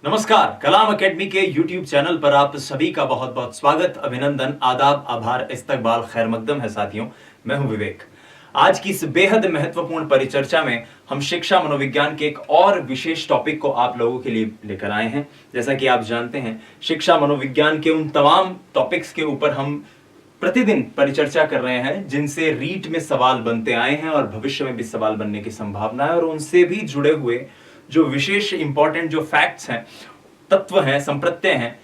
नमस्कार, कलाम एकेडमी के YouTube channel पर आप सभी का बहुत बहुत स्वागत, अभिनंदन, आदाब, आभार, इस्तकबाल, खैर मकदम है साथियों। मैं हूं विवेक। आज की इस बेहद महत्वपूर्ण परिचर्चा में हम शिक्षा मनोविज्ञान के एक और विशेष टॉपिक को आप लोगों के लिए लेकर आए हैं। जैसा कि आप जानते हैं, शिक्षा मनोविज्ञान के उन तमाम टॉपिक्स के ऊपर हम प्रतिदिन परिचर्चा कर रहे हैं जिनसे रीट में सवाल बनते आए हैं और भविष्य में भी सवाल बनने की संभावना है, और उनसे भी जुड़े हुए जो विशेष इंपॉर्टेंट जो फैक्ट्स हैं, तत्व हैं, संप्रत्यय हैं,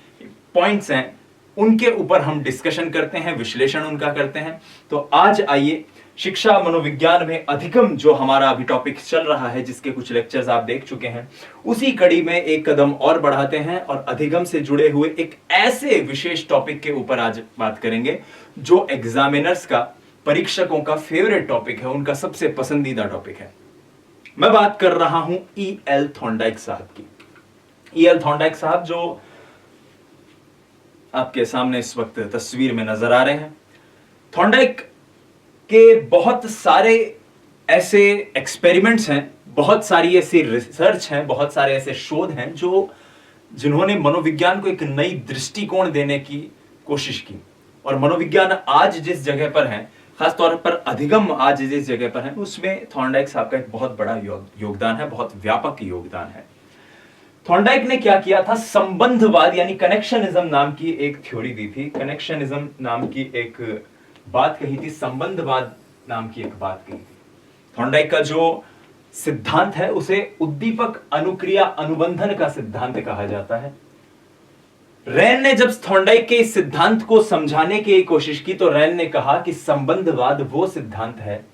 पॉइंट्स हैं, उनके ऊपर हम डिस्कशन करते हैं, विश्लेषण उनका करते हैं। तो आज आइए, शिक्षा मनोविज्ञान में अधिगम जो हमारा अभी टॉपिक चल रहा है, जिसके कुछ लेक्चर्स आप देख चुके हैं, उसी कड़ी में एक कदम और बढ़ाते हैं और अधिगम से जुड़े हुए एक ऐसे विशेष टॉपिक के ऊपर आज बात करेंगे जो एग्जामिनर्स का, परीक्षकों का फेवरेट टॉपिक है, उनका सबसे पसंदीदा टॉपिक है। मैं बात कर रहा हूं E.L. थॉर्नडाइक साहब की। E.L. थॉर्नडाइक साहब जो आपके सामने इस वक्त तस्वीर में नजर आ रहे हैं। थॉर्नडाइक के बहुत सारे ऐसे एक्सपेरिमेंट्स हैं, बहुत सारी ऐसी रिसर्च हैं, बहुत सारे ऐसे शोध हैं जिन्होंने मनोविज्ञान को एक नई दृष्टिकोण देने की कोशिश की। और मनोविज्ञान आज जिस जगह पर है, खासतौर पर अधिगम आज जिस जगह पर है, उसमें थॉर्नडाइक साहब का एक बहुत बड़ा योगदान है, बहुत व्यापक योगदान है। थॉर्नडाइक ने क्या किया था, संबंधवाद यानी कनेक्शनिज्म नाम की एक थ्योरी दी थी, कनेक्शनिज्म नाम की एक बात कही थी, संबंधवाद नाम की एक बात कही थी। थॉर्नडाइक का जो सिद्धांत है उसे उद्दीपक अनुक्रिया अनुबंधन का सिद्धांत कहा जाता है। रैन ने जब थॉर्नडाइक के इस सिद्धांत को समझाने की कोशिश की तो रैन ने कहा कि संबंधवाद वो सिद्धांत है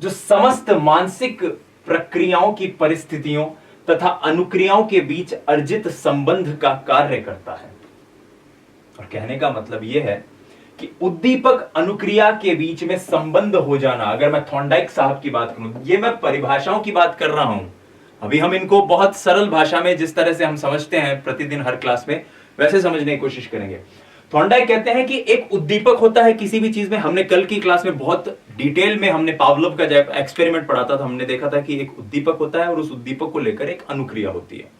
जो समस्त मानसिक प्रक्रियाओं की परिस्थितियों तथा अनुक्रियाओं के बीच अर्जित संबंध का कार्य करता है। और कहने का मतलब यह है कि उद्दीपक अनुक्रिया के बीच में संबंध हो जाना, अगर मैं थॉर्नडाइक साहब की बात करूं, ये मैं परिभाषाओं की बात कर रहा हूं, अभी हम इनको बहुत सरल भाषा में जिस तरह से हम समझते हैं प्रतिदिन हर क्लास में, वैसे समझने की कोशिश करेंगे। थॉर्नडाइक कहते हैं कि एक उद्दीपक होता है किसी भी चीज में। हमने कल की क्लास में बहुत डिटेल में हमने पावलोव का जब एक्सपेरिमेंट पढ़ा था तो हमने देखा था कि एक उद्दीपक होता है और उस उद्दीपक को लेकर एक अनुक्रिया होती है,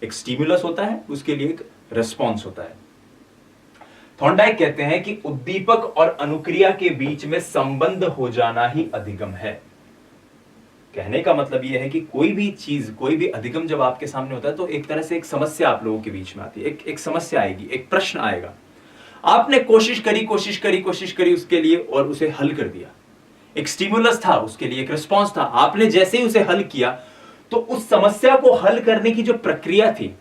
एक स्टिमुलस होता है, उसके लिए एक रेस्पॉन्स होता है। थॉर्नडाइक कहते हैं कि उद्दीपक और अनुक्रिया के बीच में संबंध हो जाना ही अधिगम है। कहने का मतलब यह है कि कोई भी चीज, कोई भी अधिगम जब आपके सामने होता है तो एक तरह से एक समस्या आप लोगों के बीच में आती है, एक समस्या आएगी, एक प्रश्न आएगा। आपने कोशिश करी उसके लिए और उसे हल कर दिया। एक स्टिमुलस था, उसके लिए एक रिस्पॉन्स था। आपने जैसे ही उसे हल किया तो उस समस्या को हल करने की जो प्रक्रिया थी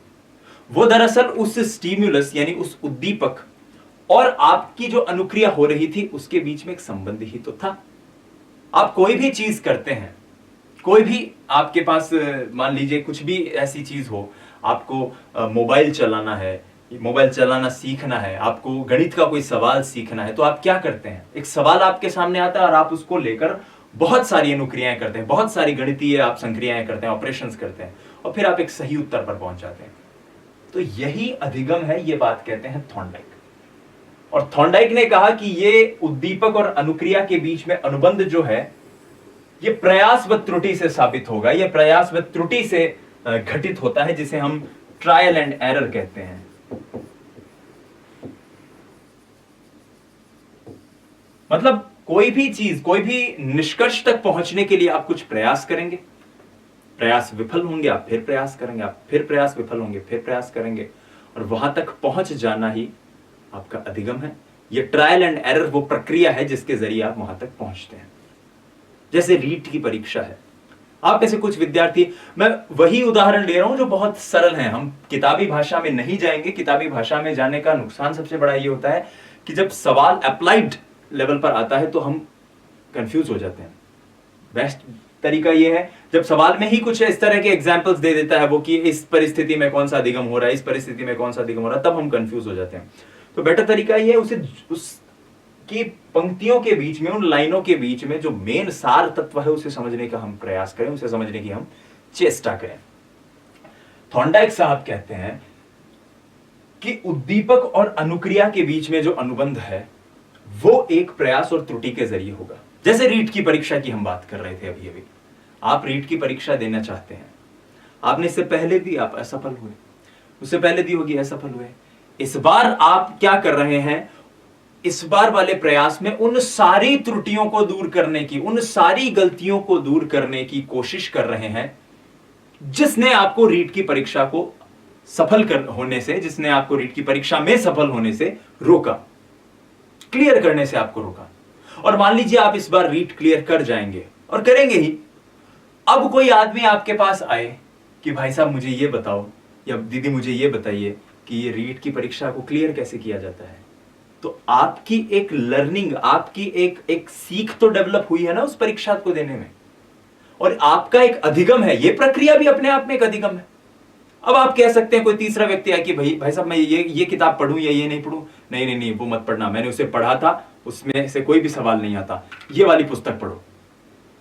वो दरअसल उस स्टिमुलस यानी उस उद्दीपक और आपकी जो अनुक्रिया हो रही थी उसके बीच में एक संबंध ही तो था। आप कोई भी चीज करते हैं, कोई भी आपके पास मान लीजिए कुछ भी ऐसी चीज हो, आपको मोबाइल चलाना है, मोबाइल चलाना सीखना है, आपको गणित का कोई सवाल सीखना है, तो आप क्या करते हैं, एक सवाल आपके सामने आता है और आप उसको लेकर बहुत सारी अनुक्रियाएं करते हैं, बहुत सारी गणितीय आप संक्रियाएं करते हैं, ऑपरेशंस करते हैं, और फिर आप एक सही उत्तर पर पहुंच जाते हैं। तो यही अधिगम है, ये बात कहते हैं थॉर्नडाइक। और थॉर्नडाइक ने कहा कि ये उद्दीपक और अनुक्रिया के बीच में अनुबंध जो है ये प्रयास व त्रुटि से साबित होगा, ये प्रयास व त्रुटि से घटित होता है, जिसे हम ट्रायल एंड एरर कहते हैं। मतलब कोई भी चीज, कोई भी निष्कर्ष तक पहुंचने के लिए आप कुछ प्रयास करेंगे, प्रयास विफल होंगे, आप फिर प्रयास करेंगे, आप फिर प्रयास विफल होंगे, फिर प्रयास करेंगे, और वहां तक पहुंच जाना ही आपका अधिगम है। यह ट्रायल एंड एरर वो प्रक्रिया है जिसके जरिए आप वहां तक पहुंचते हैं। जैसे रीट की परीक्षा है, आप में से कुछ विद्यार्थी, मैं वही उदाहरण ले रहा हूं जो बहुत सरल है, हम किताबी भाषा में नहीं जाएंगे। किताबी भाषा में जाने का नुकसान सबसे बड़ा ये होता है कि जब सवाल अप्लाइड लेवल पर आता है तो हम कंफ्यूज हो जाते हैं। बेस्ट तरीका ये है जब सवाल में ही कुछ इस तरह के एग्जाम्पल्स दे देता है वो कि इस परिस्थिति में कौन सा अधिगम हो रहा है, इस परिस्थिति में कौन सा अधिगम हो रहा है, तब हम कंफ्यूज हो जाते हैं। तो बेटर तरीका ये है उसकी पंक्तियों के बीच में, उन लाइनों के बीच में जो मेन सार तत्व है उसे समझने का हम प्रयास करें, उसे समझने की हम चेष्टा करें। थॉर्नडाइक साहब कहते हैं कि उद्दीपक और अनुक्रिया के बीच में जो अनुबंध है वो एक प्रयास और त्रुटि के जरिए होगा। जैसे रीट की परीक्षा की हम बात कर रहे थे अभी, आप रीट की परीक्षा देना चाहते हैं, आपने इससे पहले भी आप असफल हुए, उससे पहले दी होगी, असफल हुए। इस बार आप क्या कर रहे हैं, इस बार वाले प्रयास में उन सारी त्रुटियों को दूर करने की, उन सारी गलतियों को दूर करने की कोशिश कर रहे हैं जिसने आपको रीट की परीक्षा को होने से, जिसने आपको रीट की परीक्षा में सफल होने से रोका, क्लियर करने से आपको रोका। और मान लीजिए आप इस बार रीट क्लियर कर जाएंगे और करेंगे ही। अब कोई आदमी आपके पास आए कि भाई साहब मुझे ये बताओ, या दीदी मुझे ये बताइए कि ये रीट की परीक्षा को क्लियर कैसे किया जाता है, तो आपकी एक लर्निंग, आपकी एक सीख तो डेवलप हुई है ना उस परीक्षा को देने में, और आपका एक अधिगम है। ये प्रक्रिया भी अपने आप में एक अधिगम है। अब आप कह सकते हैं, कोई तीसरा व्यक्ति आए कि भाई साहब मैं ये किताब पढ़ूं या ये नहीं पढ़ूं, नहीं नहीं नहीं वो मत पढ़ना, मैंने उसे पढ़ा था, उसमें से कोई भी सवाल नहीं आता, ये वाली पुस्तक पढ़ो,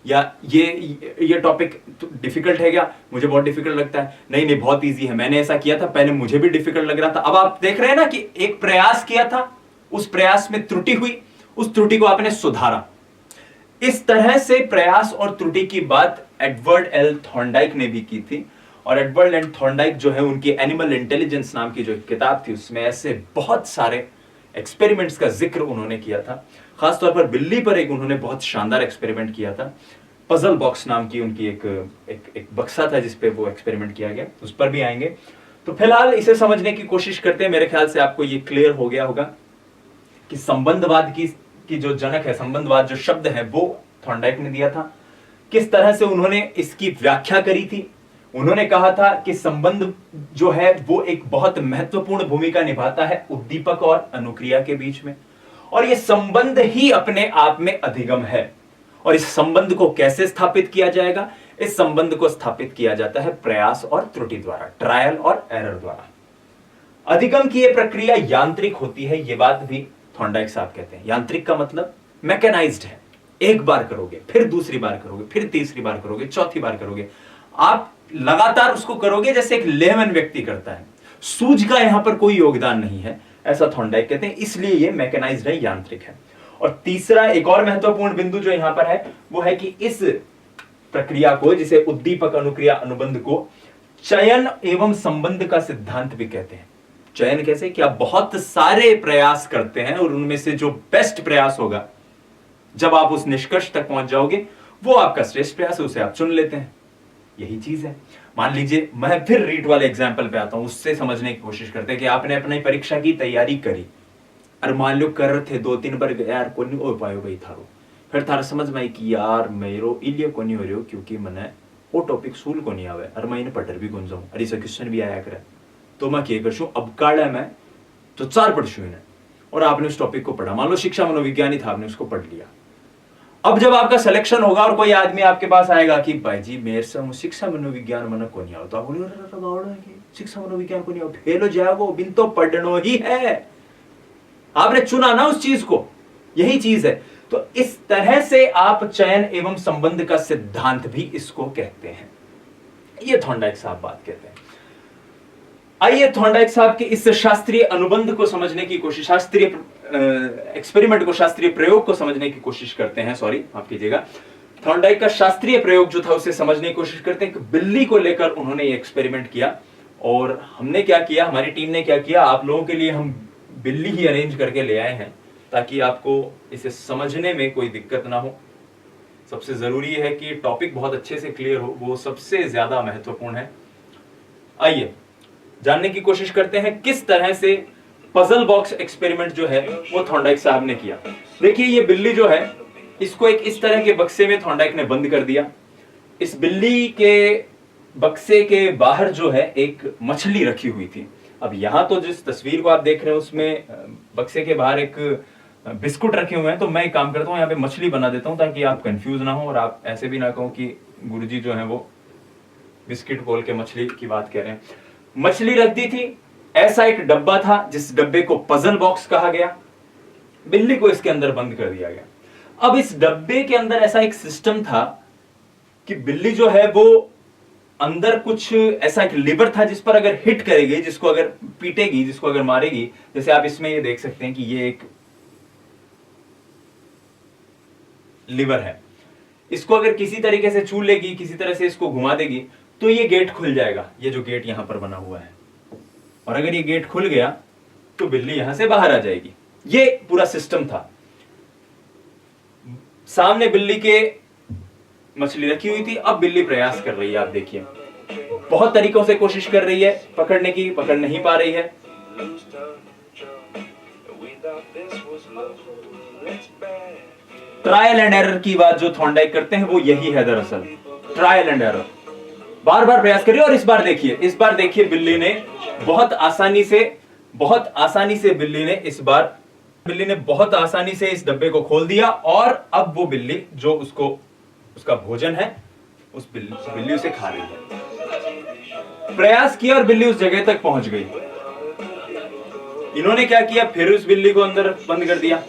या ये टॉपिक डिफिकल्ट है क्या, मुझे बहुत डिफिकल्ट लगता है, नहीं नहीं बहुत इजी है, मैंने ऐसा किया था पहले, मुझे भी डिफिकल्ट लग रहा था। अब आप देख रहे हैं ना कि एक प्रयास किया था, उस प्रयास में त्रुटि हुई, उस त्रुटि को आपने सुधारा। इस तरह से प्रयास और त्रुटि की बात एडवर्ड एल थॉर्नडाइक ने भी की थी। और एडवर्ड एल थॉर्नडाइक जो है, उनकी एनिमल इंटेलिजेंस नाम की जो किताब थी, उसमें ऐसे बहुत सारे एक्सपेरिमेंट्स का जिक्र उन्होंने किया था। खासतौर पर बिल्ली पर एक उन्होंने बहुत शानदार एक्सपेरिमेंट किया था। पजल बॉक्स नाम की उनकी एक बक्सा था जिसपे वो एक्सपेरिमेंट किया गया, उस पर भी आएंगे। तो फिलहाल इसे समझने की कोशिश करते हैं। मेरे ख्याल से आपको ये क्लियर हो गया होगा कि संबंधवाद की जो जनक है, संबंधवाद जो शब्द है वो थॉर्नडाइक ने दिया था। किस तरह से उन्होंने इसकी व्याख्या करी थी। उन्होंने कहा था कि संबंध जो है वो एक बहुत महत्वपूर्ण भूमिका निभाता है उद्दीपक और अनुक्रिया के बीच में, और ये संबंध ही अपने आप में अधिगम है। और इस संबंध को कैसे स्थापित किया जाएगा, इस संबंध को स्थापित किया जाता है प्रयास और त्रुटि द्वारा, ट्रायल और एरर द्वारा। अधिगम की यह प्रक्रिया यांत्रिक होती है, यह बात भी थॉर्नडाइक साहब कहते हैं। यांत्रिक का मतलब मैकेनाइज्ड है। एक बार करोगे, फिर दूसरी बार करोगे, फिर तीसरी बार करोगे, चौथी बार करोगे, आप लगातार उसको करोगे जैसे एक लेमन व्यक्ति करता है। सूझ का यहां पर कोई योगदान नहीं है, ऐसा थॉर्नडाइक कहते हैं, इसलिए यह मैकेनाइज्ड है, यांत्रिक है। और तीसरा एक और महत्वपूर्ण बिंदु जो यहां पर है वो है कि इस प्रक्रिया को, जिसे उद्दीपक अनुक्रिया अनुबंध को चयन एवं संबंध का सिद्धांत भी कहते हैं। चयन कैसे, कि आप बहुत सारे प्रयास करते हैं और उनमें से जो बेस्ट प्रयास होगा, जब आप उस निष्कर्ष तक पहुंच जाओगे, वो आपका श्रेष्ठ प्रयास है, उसे आप चुन लेते हैं। यही चीज है। मान लीजिए मैं फिर रीट वाले एग्जाम्पल पे आता हूं, उससे समझने की कोशिश करते हैं कि आपने अपनी परीक्षा की तैयारी करी और मान लो कर रहे थे, 2-3 बार यार को नहीं हो पायो भाई थारो, फिर थारा समझ में आई कि यार मेरो इलिए को नहीं हो रही, क्योंकि मैंने वो टॉपिक सूल को नहीं आवे और मैं इन्हें पढ़र भी कौन जाऊं, अरे इसे क्वेश्चन भी आया करे, तो मैं क्या करशू, अब काड़ा मैं तो 4 पढ़शू इन्हें, और आपने उस टॉपिक को पढ़ा। मान लो शिक्षा मनोविज्ञान ही था, आपने उसको पढ़ लिया। अब जब आपका सिलेक्शन होगा और कोई आदमी आपके पास आएगा कि भाई जी मेरे से शिक्षा मनोविज्ञान मन को नहीं आता, शिक्षा मनोविज्ञान को नहीं आता, फेल हो जाएगा, बिन तो पढ़नो ही है। आपने चुना ना उस चीज को, यही चीज है। तो इस तरह से आप चयन एवं संबंध का सिद्धांत भी इसको कहते हैं। ये थॉर्नडाइक साहब बात कहते हैं। आइए थॉर्नडाइक साहब के इस शास्त्रीय अनुबंध को समझने की कोशिश, शास्त्रीय एक्सपेरिमेंट को, शास्त्रीय प्रयोग को समझने की कोशिश करते हैं। सॉरी, माफ कीजिएगा। थॉर्नडाइक का शास्त्रीय प्रयोग जो था उसे समझने की कोशिश करते हैं। बिल्ली को लेकर उन्होंने ये एक्सपेरिमेंट किया, और हमने क्या किया, हमारी टीम ने क्या किया, आप लोगों के लिए हम बिल्ली ही अरेंज करके ले आए हैं ताकि आपको इसे समझने में कोई दिक्कत ना हो। सबसे जरूरी है कि टॉपिक बहुत अच्छे से क्लियर हो, वो सबसे ज्यादा महत्वपूर्ण है। आइए जानने की कोशिश करते हैं किस तरह से पजल बॉक्स एक्सपेरिमेंट जो है वो थॉर्नडाइक साहब ने किया। देखिए ये बिल्ली जो है, इसको एक इस तरह के बक्से में थॉर्नडाइक ने बंद कर दिया। इस बिल्ली के बक्से के बाहर जो है एक मछली रखी हुई थी। अब यहां तो जिस तस्वीर को आप देख रहे हैं उसमें बक्से के बाहर एक बिस्कुट रखे हुए हैं, तो मैं एक काम करता हूं, यहाँ पे मछली बना देता हूं ताकि आप कंफ्यूज ना हो और आप ऐसे भी ना कहो कि गुरुजी जो है वो बिस्किट बोल के मछली की बात कह रहे हैं। मछली रख दी थी, ऐसा एक डब्बा था जिस डब्बे को पजल बॉक्स कहा गया। बिल्ली को इसके अंदर बंद कर दिया गया। अब इस डब्बे के अंदर ऐसा एक सिस्टम था कि बिल्ली जो है वो अंदर कुछ ऐसा एक लीवर था जिस पर अगर हिट करेगी, जिसको अगर पीटेगी, जिसको अगर मारेगी, जैसे आप इसमें ये देख सकते हैं कि ये एक लीवर है, इसको अगर किसी तरीके से छू लेगी, किसी तरह से इसको घुमा देगी, तो ये गेट खुल जाएगा। ये जो गेट यहां पर बना हुआ है, और अगर ये गेट खुल गया तो बिल्ली यहां से बाहर आ जाएगी। ये पूरा सिस्टम था। सामने बिल्ली के मछली रखी हुई थी, अब बिल्ली प्रयास कर रही है। आप देखिए, बहुत तरीकों से कोशिश कर रही है पकड़ने की, पकड़ नहीं पा रही है। ट्रायल एंड एरर की बात जो थॉर्नडाइक करते हैं वो यही है दरअसल, ट्रायल एंड एरर। बार बार प्रयास करिए। और इस बार देखिए बिल्ली ने बहुत आसानी से बिल्ली ने बहुत आसानी से इस डब्बे को खोल दिया, और अब वो बिल्ली जो उसका भोजन है, उस बिल्ली उसे खा रही है। प्रयास किया और बिल्ली उस जगह तक पहुंच गई। इन्होंने क्या किया, फिर उस बिल्ली को अंदर बंद कर दिया,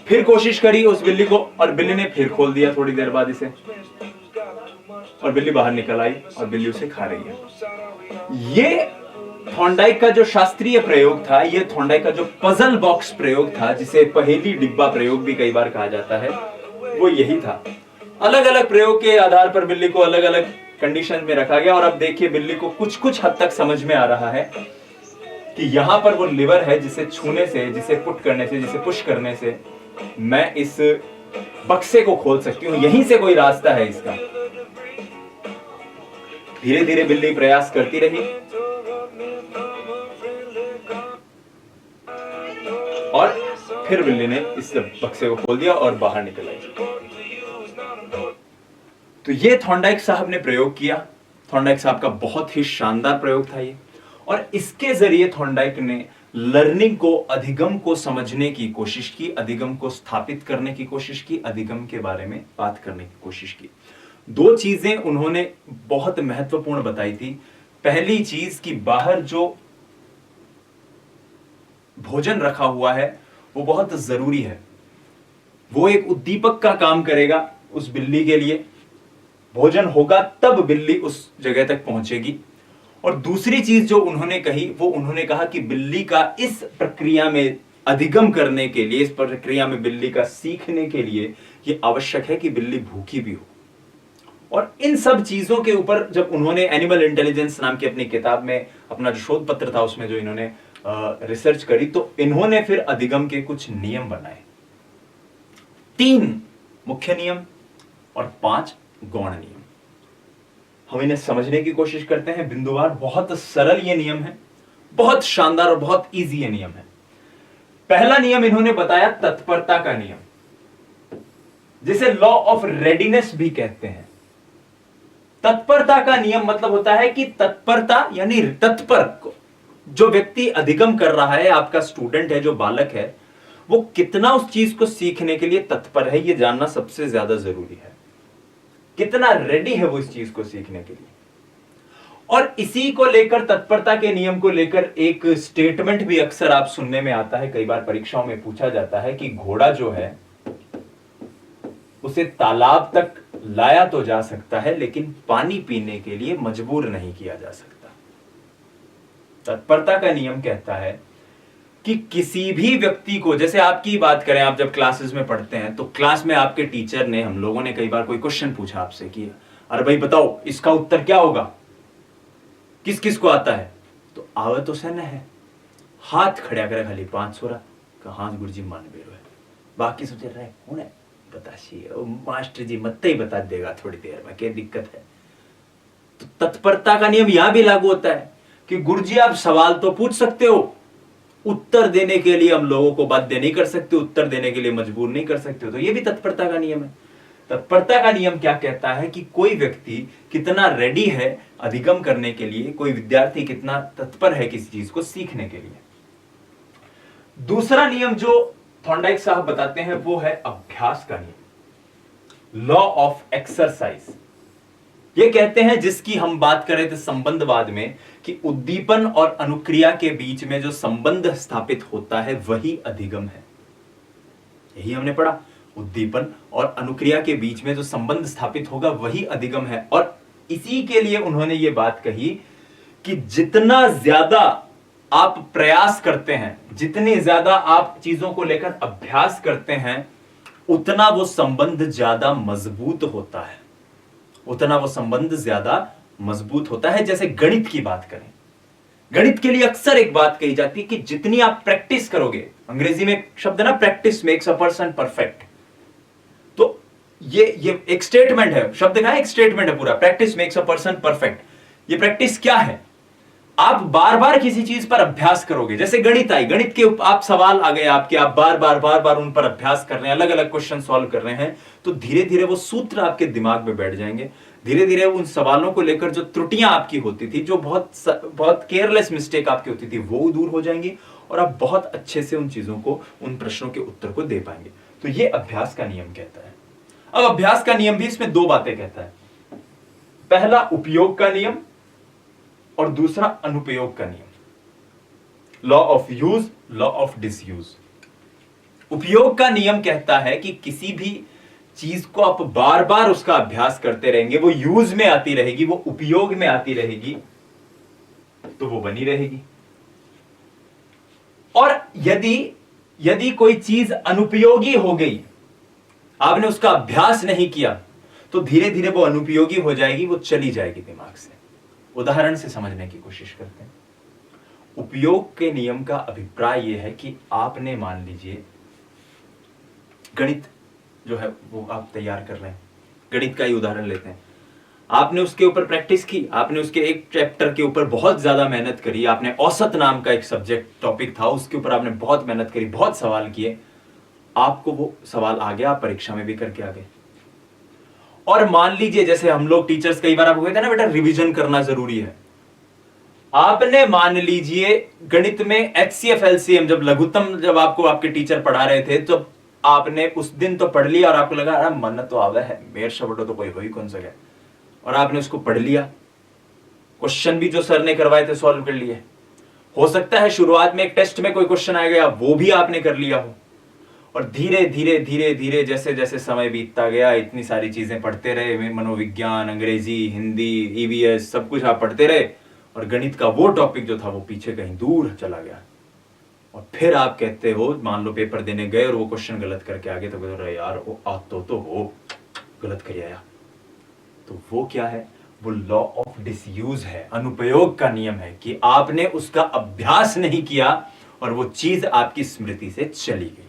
फिर कोशिश करी उस बिल्ली को, और बिल्ली ने फिर खोल दिया थोड़ी देर बाद इसे, और बिल्ली बाहर निकल आई और बिल्ली उसे खा रही है। ये थॉर्नडाइक का जो शास्त्रीय प्रयोग था, ये थॉर्नडाइक का जो पजल बॉक्स प्रयोग था, जिसे पहेली डिब्बा प्रयोग भी कई बार कहा जाता है, वो यही था। अलग अलग प्रयोग के आधार पर बिल्ली को अलग अलग कंडीशन में रखा गया, और अब देखिए बिल्ली को कुछ कुछ हद तक समझ में आ रहा है कि यहां पर वो लिवर है, जिसे छूने से, जिसे पुट करने से, जिसे पुश करने से मैं इस बक्से को खोल सकती हूं, यहीं से कोई रास्ता है इसका। धीरे धीरे बिल्ली प्रयास करती रही, और फिर बिल्ली ने इस बक्से को खोल दिया और बाहर निकल आई। तो ये थॉर्नडाइक साहब ने प्रयोग किया। थॉर्नडाइक साहब का बहुत ही शानदार प्रयोग था ये, और इसके जरिए थॉर्नडाइक ने लर्निंग को, अधिगम को समझने की कोशिश की, अधिगम को स्थापित करने की कोशिश की, अधिगम के बारे में बात करने की कोशिश की। दो चीजें उन्होंने बहुत महत्वपूर्ण बताई थी। पहली चीज कि बाहर जो भोजन रखा हुआ है वो बहुत जरूरी है, वो एक उद्दीपक का काम करेगा उस बिल्ली के लिए। भोजन होगा तब बिल्ली उस जगह तक पहुंचेगी। और दूसरी चीज जो उन्होंने कही, वो उन्होंने कहा कि बिल्ली का इस प्रक्रिया में अधिगम करने के लिए, इस प्रक्रिया में बिल्ली का सीखने के लिए ये आवश्यक है कि बिल्ली भूखी भी हो। और इन सब चीजों के ऊपर जब उन्होंने एनिमल इंटेलिजेंस नाम की अपनी किताब में, अपना जो शोध पत्र था उसमें जो इन्होंने रिसर्च करी, तो इन्होंने फिर अधिगम के कुछ नियम बनाए। 3 मुख्य नियम और 5 गौण नियम। हम इन्हें समझने की कोशिश करते हैं बिंदुवार। बहुत सरल ये नियम है, बहुत शानदार और बहुत इजी ये नियम है। पहला नियम इन्होंने बताया तत्परता का नियम, जिसे लॉ ऑफ रेडीनेस भी कहते हैं। तत्परता का नियम मतलब होता है कि तत्परता यानी तत्पर, जो व्यक्ति अधिगम कर रहा है, आपका स्टूडेंट है, जो बालक है, वो कितना उस चीज को सीखने के लिए तत्पर है, ये जानना सबसे ज्यादा जरूरी है। कितना रेडी है वो इस चीज को सीखने के लिए। और इसी को लेकर, तत्परता के नियम को लेकर एक स्टेटमेंट भी अक्सर आप सुनने में आता है, कई बार परीक्षाओं में पूछा जाता है कि घोड़ा जो है उसे तालाब तक लाया तो जा सकता है, लेकिन पानी पीने के लिए मजबूर नहीं किया जा सकता। तत्परता का नियम कहता है कि किसी भी व्यक्ति को, जैसे आपकी बात करें, आप जब क्लासेस में पढ़ते हैं तो क्लास में आपके टीचर ने, हम लोगों ने कई बार कोई क्वेश्चन पूछा आपसे कि अरे भाई बताओ इसका उत्तर क्या होगा, किस किस को आता है, तो आवे तो सन है, हाथ खड़ा करे खाली 500 हाँ गुरुजी मान बेरो है, बाकी सोचे रहे हूं बताइए, मास्टर जी मत ही बता देगा थोड़ी देर में, क्या दिक्कत है। तो तत्परता का नियम यहां भी लागू होता है कि गुरुजी आप सवाल तो पूछ सकते हो, उत्तर देने के लिए हम लोगों को बाध्य नहीं कर सकते, उत्तर देने के लिए मजबूर नहीं कर सकते। तो ये भी तत्परता का नियम है। तत्परता का नियम क्या कहता है कि कोई व्यक्ति कितना रेडी है अधिगम करने के लिए, कोई विद्यार्थी कितना तत्पर है किसी चीज को सीखने के लिए। दूसरा नियम जो थॉर्नडाइक साहब बताते हैं वो है अभ्यास का नियम, लॉ ऑफ एक्सरसाइज। ये कहते हैं, जिसकी हम बात कर रहे थे संबंधवाद में, कि उद्दीपन और अनुक्रिया के बीच में जो संबंध स्थापित होता है वही अधिगम है। यही हमने पढ़ा, उद्दीपन और अनुक्रिया के बीच में जो संबंध स्थापित होगा वही अधिगम है। और इसी के लिए उन्होंने ये बात कही कि जितना ज्यादा आप प्रयास करते हैं, जितनी ज्यादा आप चीजों को लेकर अभ्यास करते हैं, उतना वो संबंध ज्यादा मजबूत होता है, उतना वो संबंध ज्यादा मजबूत होता है। जैसे गणित की बात करें, गणित के लिए अक्सर एक बात कही जाती है कि जितनी आप प्रैक्टिस करोगे, अंग्रेजी में एक शब्द है ना, practice makes a person perfect. तो ये एक स्टेटमेंट है, शब्द का एक स्टेटमेंट है पूरा, practice makes a person perfect. ये प्रैक्टिस क्या है? आप बार बार किसी चीज पर अभ्यास करोगे, जैसे गणित आई, गणित के आप सवाल आ गए आपके, आप बार बार उन पर अभ्यास कर रहे हैं, अलग अलग क्वेश्चन सॉल्व कर रहे हैं, तो धीरे धीरे वो सूत्र आपके दिमाग में बैठ जाएंगे। धीरे धीरे उन सवालों को लेकर जो त्रुटियां आपकी होती थी, जो बहुत केयरलेस मिस्टेक आपकी होती थी, वो दूर हो जाएंगी और आप बहुत अच्छे से उन चीजों को, उन प्रश्नों के उत्तर को दे पाएंगे। तो ये अभ्यास का नियम कहता है। अब अभ्यास का नियम भी इसमें दो बातें कहता है, पहला उपयोग का नियम और दूसरा अनुपयोग का नियम, law of use, law of disuse. उपयोग का नियम कहता है कि किसी भी चीज को आप बार बार उसका अभ्यास करते रहेंगे, वो यूज में आती रहेगी, वो उपयोग में आती रहेगी, तो वो बनी रहेगी। और यदि कोई चीज अनुपयोगी हो गई, आपने उसका अभ्यास नहीं किया, तो धीरे धीरे वो अनुपयोगी हो जाएगी, वो चली जाएगी दिमाग से। उदाहरण से समझने की कोशिश करते हैं। उपयोग के नियम का अभिप्राय यह है कि आपने, मान लीजिए, गणित जो है वो आप तैयार कर रहे हैं, गणित का ही उदाहरण लेते हैं। आपने उसके ऊपर प्रैक्टिस की, आपने उसके एक चैप्टर के ऊपर बहुत ज्यादा मेहनत करी, आपने औसत नाम का एक सब्जेक्ट टॉपिक था, उसके ऊपर आपने बहुत मेहनत करी, बहुत सवाल किए, आपको वो सवाल आ गया, आप परीक्षा में भी करके आ गए। और मान लीजिए, जैसे हम लोग टीचर्स कई बार आपको कहते हैं ना, बेटा रिवीजन करना जरूरी है। आपने, मान लीजिए, गणित में HCF LCM जब लघुत्तम जब आपको आपके टीचर पढ़ा रहे थे, तो आपने उस दिन तो पढ़ लिया और आपको लगा अरे मन तो आवे है, मेरे से बड़ो तो कोई हो ही कौन सा, और आपने उसको पढ़ लिया, क्वेश्चन भी जो सर ने करवाए थे सॉल्व कर लिए। हो सकता है शुरुआत में एक टेस्ट में कोई क्वेश्चन आ गया, वो भी आपने कर लिया हो। और धीरे धीरे धीरे धीरे जैसे जैसे समय बीतता गया, इतनी सारी चीजें पढ़ते रहे, मनोविज्ञान, अंग्रेजी, हिंदी, EVS, सब कुछ आप पढ़ते रहे, और गणित का वो टॉपिक जो था वो पीछे कहीं दूर चला गया। और फिर आप कहते हो, मान लो पेपर देने गए और वो क्वेश्चन गलत करके आ गए, तो कहते रहे यार वो तो हो गलत कर आया। तो वो क्या है? वो लॉ ऑफ डिसयूज है, अनुपयोग का नियम है कि आपने उसका अभ्यास नहीं किया और वो चीज आपकी स्मृति से चली गई।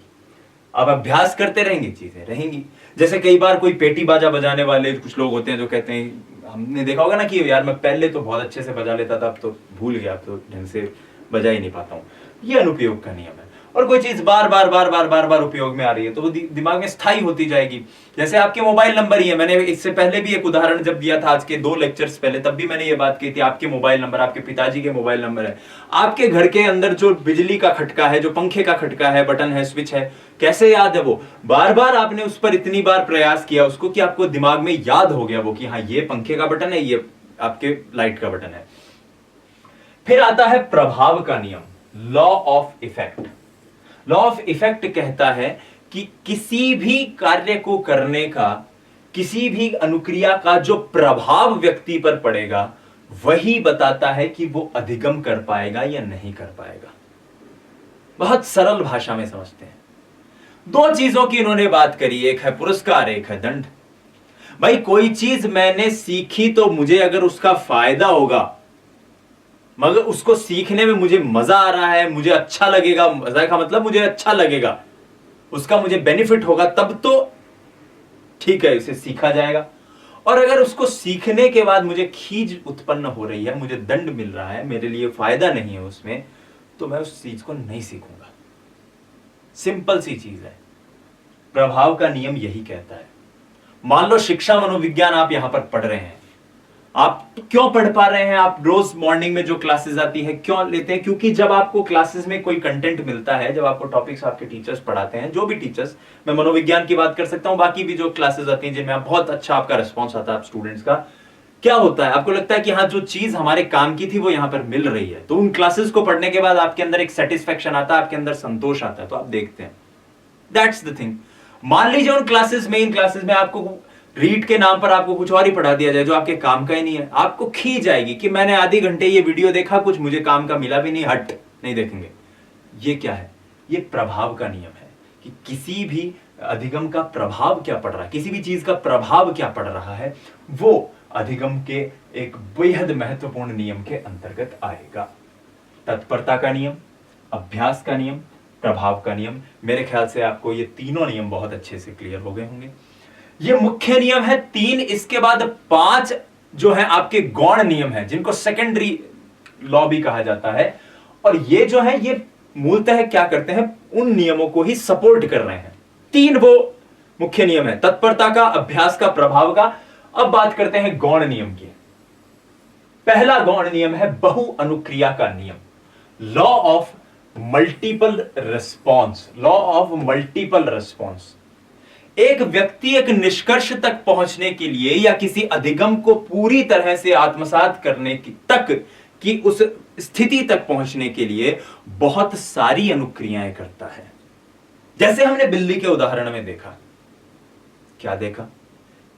अब अभ्यास करते रहेंगे, चीजें रहेंगी। जैसे कई बार कोई पेटी बाजा बजाने वाले कुछ लोग होते हैं जो कहते हैं, हमने देखा होगा ना कि यार मैं पहले तो बहुत अच्छे से बजा लेता था, अब तो भूल गया, अब तो ढंग से बजा ही नहीं पाता हूं। ये अनुपयोग का नियम है। और कोई चीज बार बार उपयोग में आ रही है, तो वो दिमाग में स्थायी होती जाएगी। जैसे आपके मोबाइल नंबर ही है, मैंने इससे पहले भी एक उदाहरण जब दिया था, आज के 2 लेक्चर्स पहले, तब भी मैंने ये बात की थी। आपके मोबाइल नंबर, आपके पिताजी के मोबाइल नंबर है, आपके घर के अंदर जो बिजली का खटका है, जो पंखे का खटका है, बटन है, स्विच है, कैसे याद है वो? बार बार आपने उस पर इतनी बार प्रयास किया उसको कि आपको दिमाग में याद हो गया वो कि हाँ ये पंखे का बटन है, ये आपके लाइट का बटन है। फिर आता है प्रभाव का नियम, law of effect. Law of effect कहता है कि किसी भी कार्य को करने का, किसी भी अनुक्रिया का जो प्रभाव व्यक्ति पर पड़ेगा, वही बताता है कि वो अधिगम कर पाएगा या नहीं कर पाएगा। बहुत सरल भाषा में समझते हैं। 2 चीजों की इन्होंने बात करी, एक है पुरस्कार, एक है दंड। भाई कोई चीज मैंने सीखी तो मुझे अगर उसका फायदा होगा, मगर उसको सीखने में मुझे मजा आ रहा है, मुझे अच्छा लगेगा, मजा का मतलब मुझे अच्छा लगेगा, उसका मुझे बेनिफिट होगा, तब तो ठीक है, इसे सीखा जाएगा। और अगर उसको सीखने के बाद मुझे खीज उत्पन्न हो रही है, मुझे दंड मिल रहा है, मेरे लिए फायदा नहीं है उसमें, तो मैं उस चीज को नहीं सीखूंगा। सिंपल सी चीज है। प्रभाव का नियम यही कहता है। मान लो शिक्षा मनोविज्ञान आप यहां पर पढ़ रहे हैं, आप क्यों पढ़ पा रहे हैं? आप रोज मॉर्निंग में जो क्लासेस आती है क्यों लेते हैं? क्योंकि जब आपको क्लासेस में कोई कंटेंट मिलता है, जब आपको टॉपिक्स आपके टीचर्स पढ़ाते हैं, जो भी टीचर्स, मैं मनोविज्ञान की बात कर सकता हूं, बाकी भी जो क्लासेस आती हैं जिनमें आप बहुत अच्छा आपका रिस्पॉन्स आता है स्टूडेंट्स का, क्या होता है? आपको लगता है कि हाँ जो चीज हमारे काम की थी वो यहां पर मिल रही है, तो उन क्लासेस को पढ़ने के बाद आपके अंदर एक सेटिस्फेक्शन आता है, आपके अंदर संतोष आता है, तो आप देखते हैं। That's the thing. मान लीजिए उन क्लासेस में, इन क्लासेस में आपको रीड के नाम पर आपको कुछ और ही पढ़ा दिया जाए जो आपके काम का ही नहीं है, आपको खींच जाएगी कि मैंने आधे घंटे ये वीडियो देखा, कुछ मुझे काम का मिला भी नहीं, हट, नहीं देखेंगे। ये क्या है? ये प्रभाव का नियम है कि किसी भी अधिगम का प्रभाव क्या पड़ रहा है, किसी भी चीज का प्रभाव क्या पड़ रहा है, वो अधिगम के एक बेहद महत्वपूर्ण नियम के अंतर्गत आएगा। तत्परता का नियम, अभ्यास का नियम, प्रभाव का नियम। मेरे ख्याल से आपको ये तीनों नियम बहुत अच्छे से क्लियर हो गए होंगे। ये मुख्य नियम है 3। इसके बाद 5 जो है आपके गौण नियम है, जिनको सेकेंडरी लॉ भी कहा जाता है। और ये जो है ये मूलतः क्या करते हैं, उन नियमों को ही सपोर्ट कर रहे हैं। 3 वो मुख्य नियम है, तत्परता का, अभ्यास का, प्रभाव का। अब बात करते हैं गौण नियम की। पहला गौण नियम है बहु अनुक्रिया का नियम, law of multiple response. Law of multiple response. एक व्यक्ति एक निष्कर्ष तक पहुंचने के लिए या किसी अधिगम को पूरी तरह से आत्मसात करने की उस स्थिति तक पहुंचने के लिए बहुत सारी अनुक्रियाएं करता है। जैसे हमने बिल्ली के उदाहरण में देखा, क्या देखा,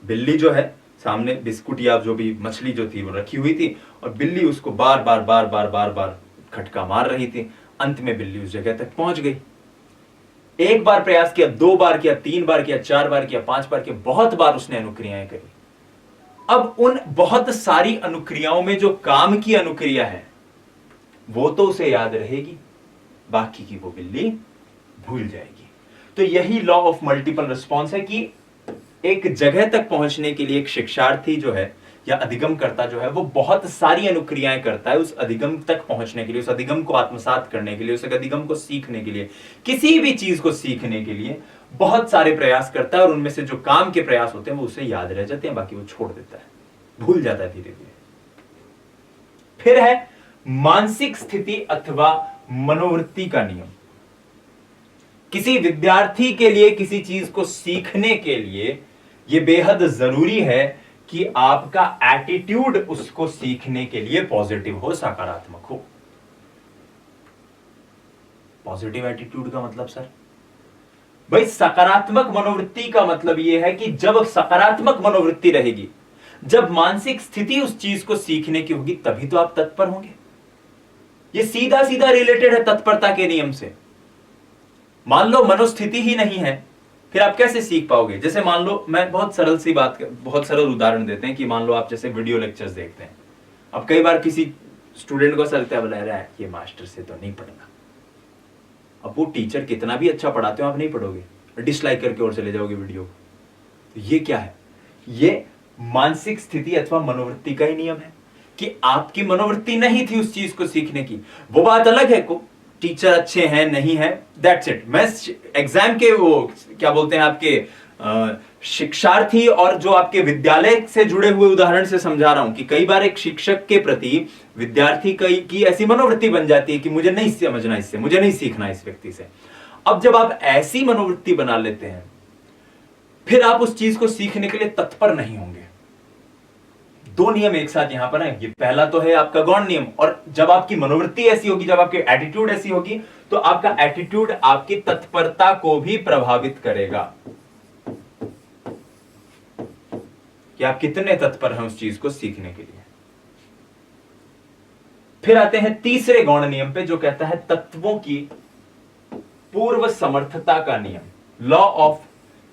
बिल्ली जो है सामने बिस्कुट या जो भी मछली जो थी वो रखी हुई थी और बिल्ली उसको बार बार खटका मार रही थी। अंत में बिल्ली उस जगह तक पहुंच गई। 1 बार प्रयास किया, 2 बार किया, 3 बार किया, 4 बार किया, 5 बार किया, बहुत बार उसने अनुक्रियाएं करी। अब उन बहुत सारी अनुक्रियाओं में जो काम की अनुक्रिया है वो तो उसे याद रहेगी, बाकी की वो बिल्ली भूल जाएगी। तो यही लॉ ऑफ मल्टीपल रिस्पॉन्स है कि एक जगह तक पहुंचने के लिए एक शिक्षार्थी जो है या अधिगम करता जो है वो बहुत सारी अनुक्रियाएं करता है उस अधिगम तक पहुंचने के लिए, उस अधिगम को आत्मसात करने के लिए, उस अधिगम को सीखने के लिए, किसी भी चीज को सीखने के लिए बहुत सारे प्रयास करता है। और उनमें से जो काम के प्रयास होते हैं वो उसे याद रह जाते हैं, बाकी वो छोड़ देता है, भूल जाता है धीरे धीरे। फिर है मानसिक स्थिति अथवा मनोवृत्ति का नियम। किसी विद्यार्थी के लिए किसी चीज को सीखने के लिए यह बेहद जरूरी है कि आपका एटीट्यूड उसको सीखने के लिए पॉजिटिव हो, सकारात्मक हो। पॉजिटिव एटीट्यूड का मतलब सर, भाई सकारात्मक मनोवृत्ति का मतलब यह है कि जब सकारात्मक मनोवृत्ति रहेगी, जब मानसिक स्थिति उस चीज को सीखने की होगी, तभी तो आप तत्पर होंगे। यह सीधा सीधा रिलेटेड है तत्परता के नियम से। मान लो मनोस्थिति ही नहीं है, फिर आप कैसे सीख पाओगे? जैसे मान लो, मैं बहुत सरल उदाहरण देते हैं कि मान लो आप जैसे वीडियो लेक्चर्स देखते हैं। अब कई बार किसी स्टूडेंट को ऐसा लगता है, बोला रहा है ये मास्टर से तो नहीं पढ़ना। अब वो टीचर कितना भी अच्छा पढ़ाते हो आप नहीं पढ़ोगे, डिसलाइक करके और चले जाओगे वीडियो। तो ये क्या है? ये मानसिक स्थिति अथवा मनोवृत्ति का ही नियम है कि आपकी मनोवृत्ति नहीं थी उस चीज को सीखने की। वो बात अलग है को टीचर अच्छे हैं नहीं है, दैट्स इट। मैं एग्जाम के वो क्या बोलते हैं आपके शिक्षार्थी और जो आपके विद्यालय से जुड़े हुए उदाहरण से समझा रहा हूं कि कई बार एक शिक्षक के प्रति विद्यार्थी की ऐसी मनोवृत्ति बन जाती है कि मुझे नहीं समझना इससे, मुझे नहीं सीखना इस व्यक्ति से। अब जब आप ऐसी मनोवृत्ति बना लेते हैं, फिर आप उस चीज को सीखने के लिए तत्पर नहीं होंगे। 2 नियम एक साथ यहां पर है। ये पहला तो है आपका गौण नियम, और जब आपकी मनोवृत्ति ऐसी होगी, जब आपकी एटीट्यूड ऐसी होगी, तो आपका एटीट्यूड आपकी तत्परता को भी प्रभावित करेगा कि आप कितने तत्पर हैं उस चीज को सीखने के लिए। फिर आते हैं तीसरे गौण नियम पे, जो कहता है तत्वों की पूर्व समर्थता का नियम, law of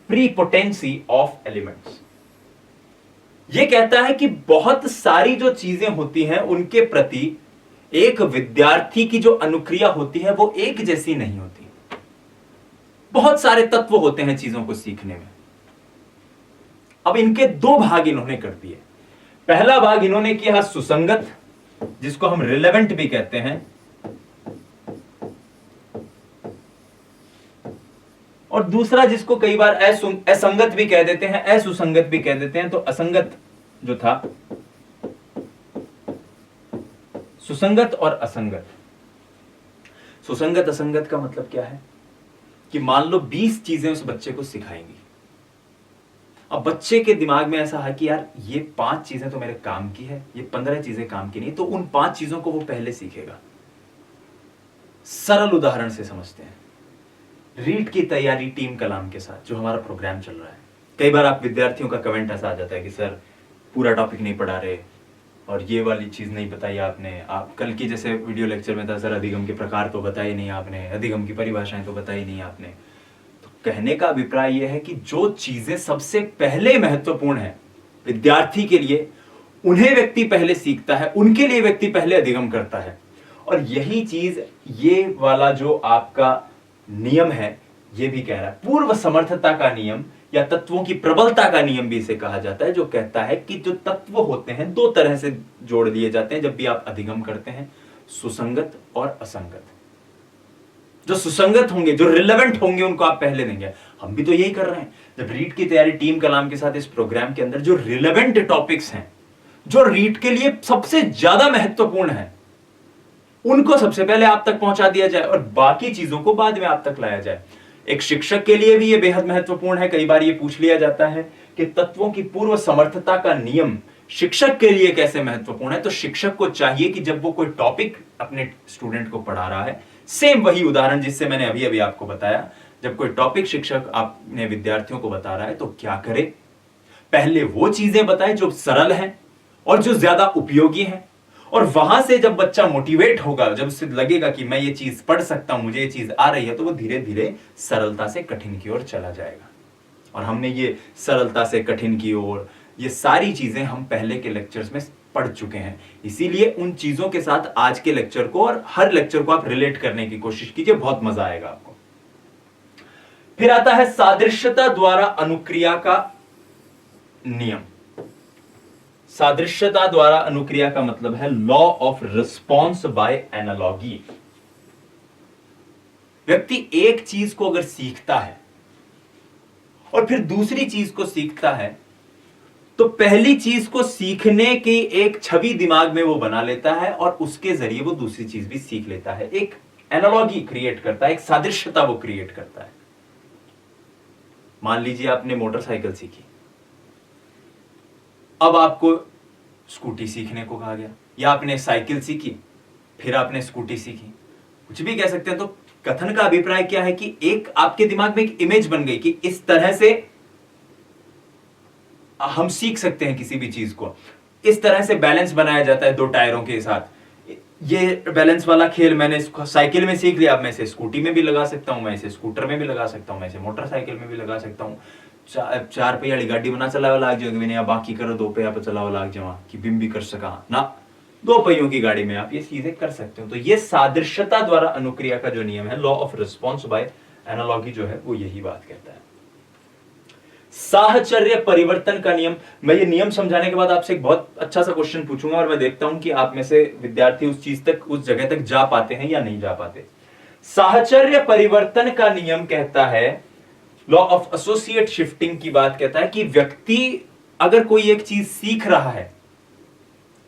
prepotency of elements. यह कहता है कि बहुत सारी जो चीजें होती हैं उनके प्रति एक विद्यार्थी की जो अनुक्रिया होती है वो एक जैसी नहीं होती। बहुत सारे तत्व होते हैं चीजों को सीखने में। अब इनके 2 भाग इन्होंने कर दिए। पहला भाग इन्होंने किया सुसंगत, जिसको हम रिलेवेंट भी कहते हैं, और दूसरा जिसको कई बार असंगत भी कह देते हैं, असुसंगत भी कह देते हैं। तो असंगत जो था, सुसंगत और असंगत। सुसंगत असंगत का मतलब क्या है कि मान लो 20 चीजें उस बच्चे को सिखाएंगी। अब बच्चे के दिमाग में ऐसा है कि यार ये 5 चीजें तो मेरे काम की है, ये 15 चीजें काम की नहीं, तो उन 5 चीजों को वो पहले सीखेगा। सरल उदाहरण से समझते हैं। रीट की तैयारी टीम कलाम के साथ जो हमारा प्रोग्राम चल रहा है, कई बार आप विद्यार्थियों का कमेंट ऐसा आ जाता है कि सर पूरा टॉपिक नहीं पढ़ा रहे और ये वाली चीज नहीं बताई आपने। आप कल की जैसे वीडियो लेक्चर में था, सर अधिगम के प्रकार तो बताए नहीं आपने, अधिगम की परिभाषाएं तो बताई नहीं आपने। तो कहने का अभिप्राय यह है कि जो चीजें सबसे पहले महत्वपूर्ण है विद्यार्थी के लिए, उन्हें व्यक्ति पहले सीखता है, उनके लिए व्यक्ति पहले अधिगम करता है। और यही चीज ये वाला जो आपका नियम है ये भी कह रहा है। पूर्व समर्थता का नियम या तत्वों की प्रबलता का नियम भी इसे कहा जाता है, जो कहता है कि जो तत्व होते हैं दो तरह से जोड़ दिए जाते हैं जब भी आप अधिगम करते हैं, सुसंगत और असंगत। जो सुसंगत होंगे, जो रिलेवेंट होंगे, उनको आप पहले देंगे। हम भी तो यही कर रहे हैं जब रीट की तैयारी टीम कलाम के साथ इस प्रोग्राम के अंदर जो रिलेवेंट टॉपिक्स हैं, जो रीट के लिए सबसे ज्यादा महत्वपूर्ण है, उनको सबसे पहले आप तक पहुंचा दिया जाए और बाकी चीजों को बाद में आप तक लाया जाए। एक शिक्षक के लिए भी यह बेहद महत्वपूर्ण है। कई बार यह पूछ लिया जाता है कि तत्वों की पूर्व समर्थता का नियम शिक्षक के लिए कैसे महत्वपूर्ण है। तो शिक्षक को चाहिए कि जब वो कोई टॉपिक अपने स्टूडेंट को पढ़ा रहा है, सेम वही उदाहरण जिससे मैंने अभी अभी आपको बताया, जब कोई टॉपिक शिक्षक अपने विद्यार्थियों को बता रहा है तो क्या करे, पहले वो चीजें बताए जो सरल हैं और जो ज्यादा उपयोगी हैं, और वहां से जब बच्चा मोटिवेट होगा, जब उसे लगेगा कि मैं ये चीज पढ़ सकता हूं, मुझे ये चीज आ रही है, तो वो धीरे धीरे सरलता से कठिन की ओर चला जाएगा। और हमने ये सरलता से कठिन की ओर, ये सारी चीजें हम पहले के लेक्चर्स में पढ़ चुके हैं। इसीलिए उन चीजों के साथ आज के लेक्चर को और हर लेक्चर को आप रिलेट करने की कोशिश कीजिए, बहुत मजा आएगा आपको। फिर आता है सादृश्यता द्वारा अनुक्रिया का नियम। सादृश्यता द्वारा अनुक्रिया का मतलब है law of response by analogy. व्यक्ति एक चीज को अगर सीखता है और फिर दूसरी चीज को सीखता है, तो पहली चीज को सीखने की एक छवि दिमाग में वो बना लेता है और उसके जरिए वो दूसरी चीज भी सीख लेता है। एक एनालॉगी क्रिएट करता है, एक सादृश्यता वो क्रिएट करता है। मान लीजिए आपने मोटरसाइकिल सीखी, अब आपको स्कूटी सीखने को कहा गया, या आपने साइकिल सीखी फिर आपने स्कूटी सीखी, कुछ भी कह सकते हैं। तो कथन का अभिप्राय क्या है कि एक आपके दिमाग में एक इमेज बन गई कि इस तरह से हम सीख सकते हैं किसी भी चीज को, इस तरह से बैलेंस बनाया जाता है दो टायरों के साथ। ये बैलेंस वाला खेल मैंने साइकिल में सीख लिया, अब मैं इसे स्कूटी में भी लगा सकता हूं, मैं इसे स्कूटर में भी लगा सकता हूं, मैं इसे मोटरसाइकिल में भी लगा सकता हूं। चार पहिया वाली गाड़ी बना चलावा लाग जाओगे मैंने, बाकी करो दो पहिया पर चलावा लाग जावा कि बिम भी कर सका ना, दो पहियों की गाड़ी में आप ये चीजें कर सकते हो। तो ये सादृश्यता द्वारा अनुक्रिया का जो नियम है, law of response by analogy, जो है वो यही बात कहता है। साहचर्य परिवर्तन का नियम। मैं ये नियम समझाने के बाद आपसे एक बहुत अच्छा सा क्वेश्चन पूछूंगा और मैं देखता हूं कि आप में से विद्यार्थी उस चीज तक, उस जगह तक जा पाते हैं या नहीं जा पाते। साहचर्य परिवर्तन का नियम कहता है, लॉ ऑफ एसोसिएट शिफ्टिंग की बात कहता है कि व्यक्ति अगर कोई एक चीज सीख रहा है,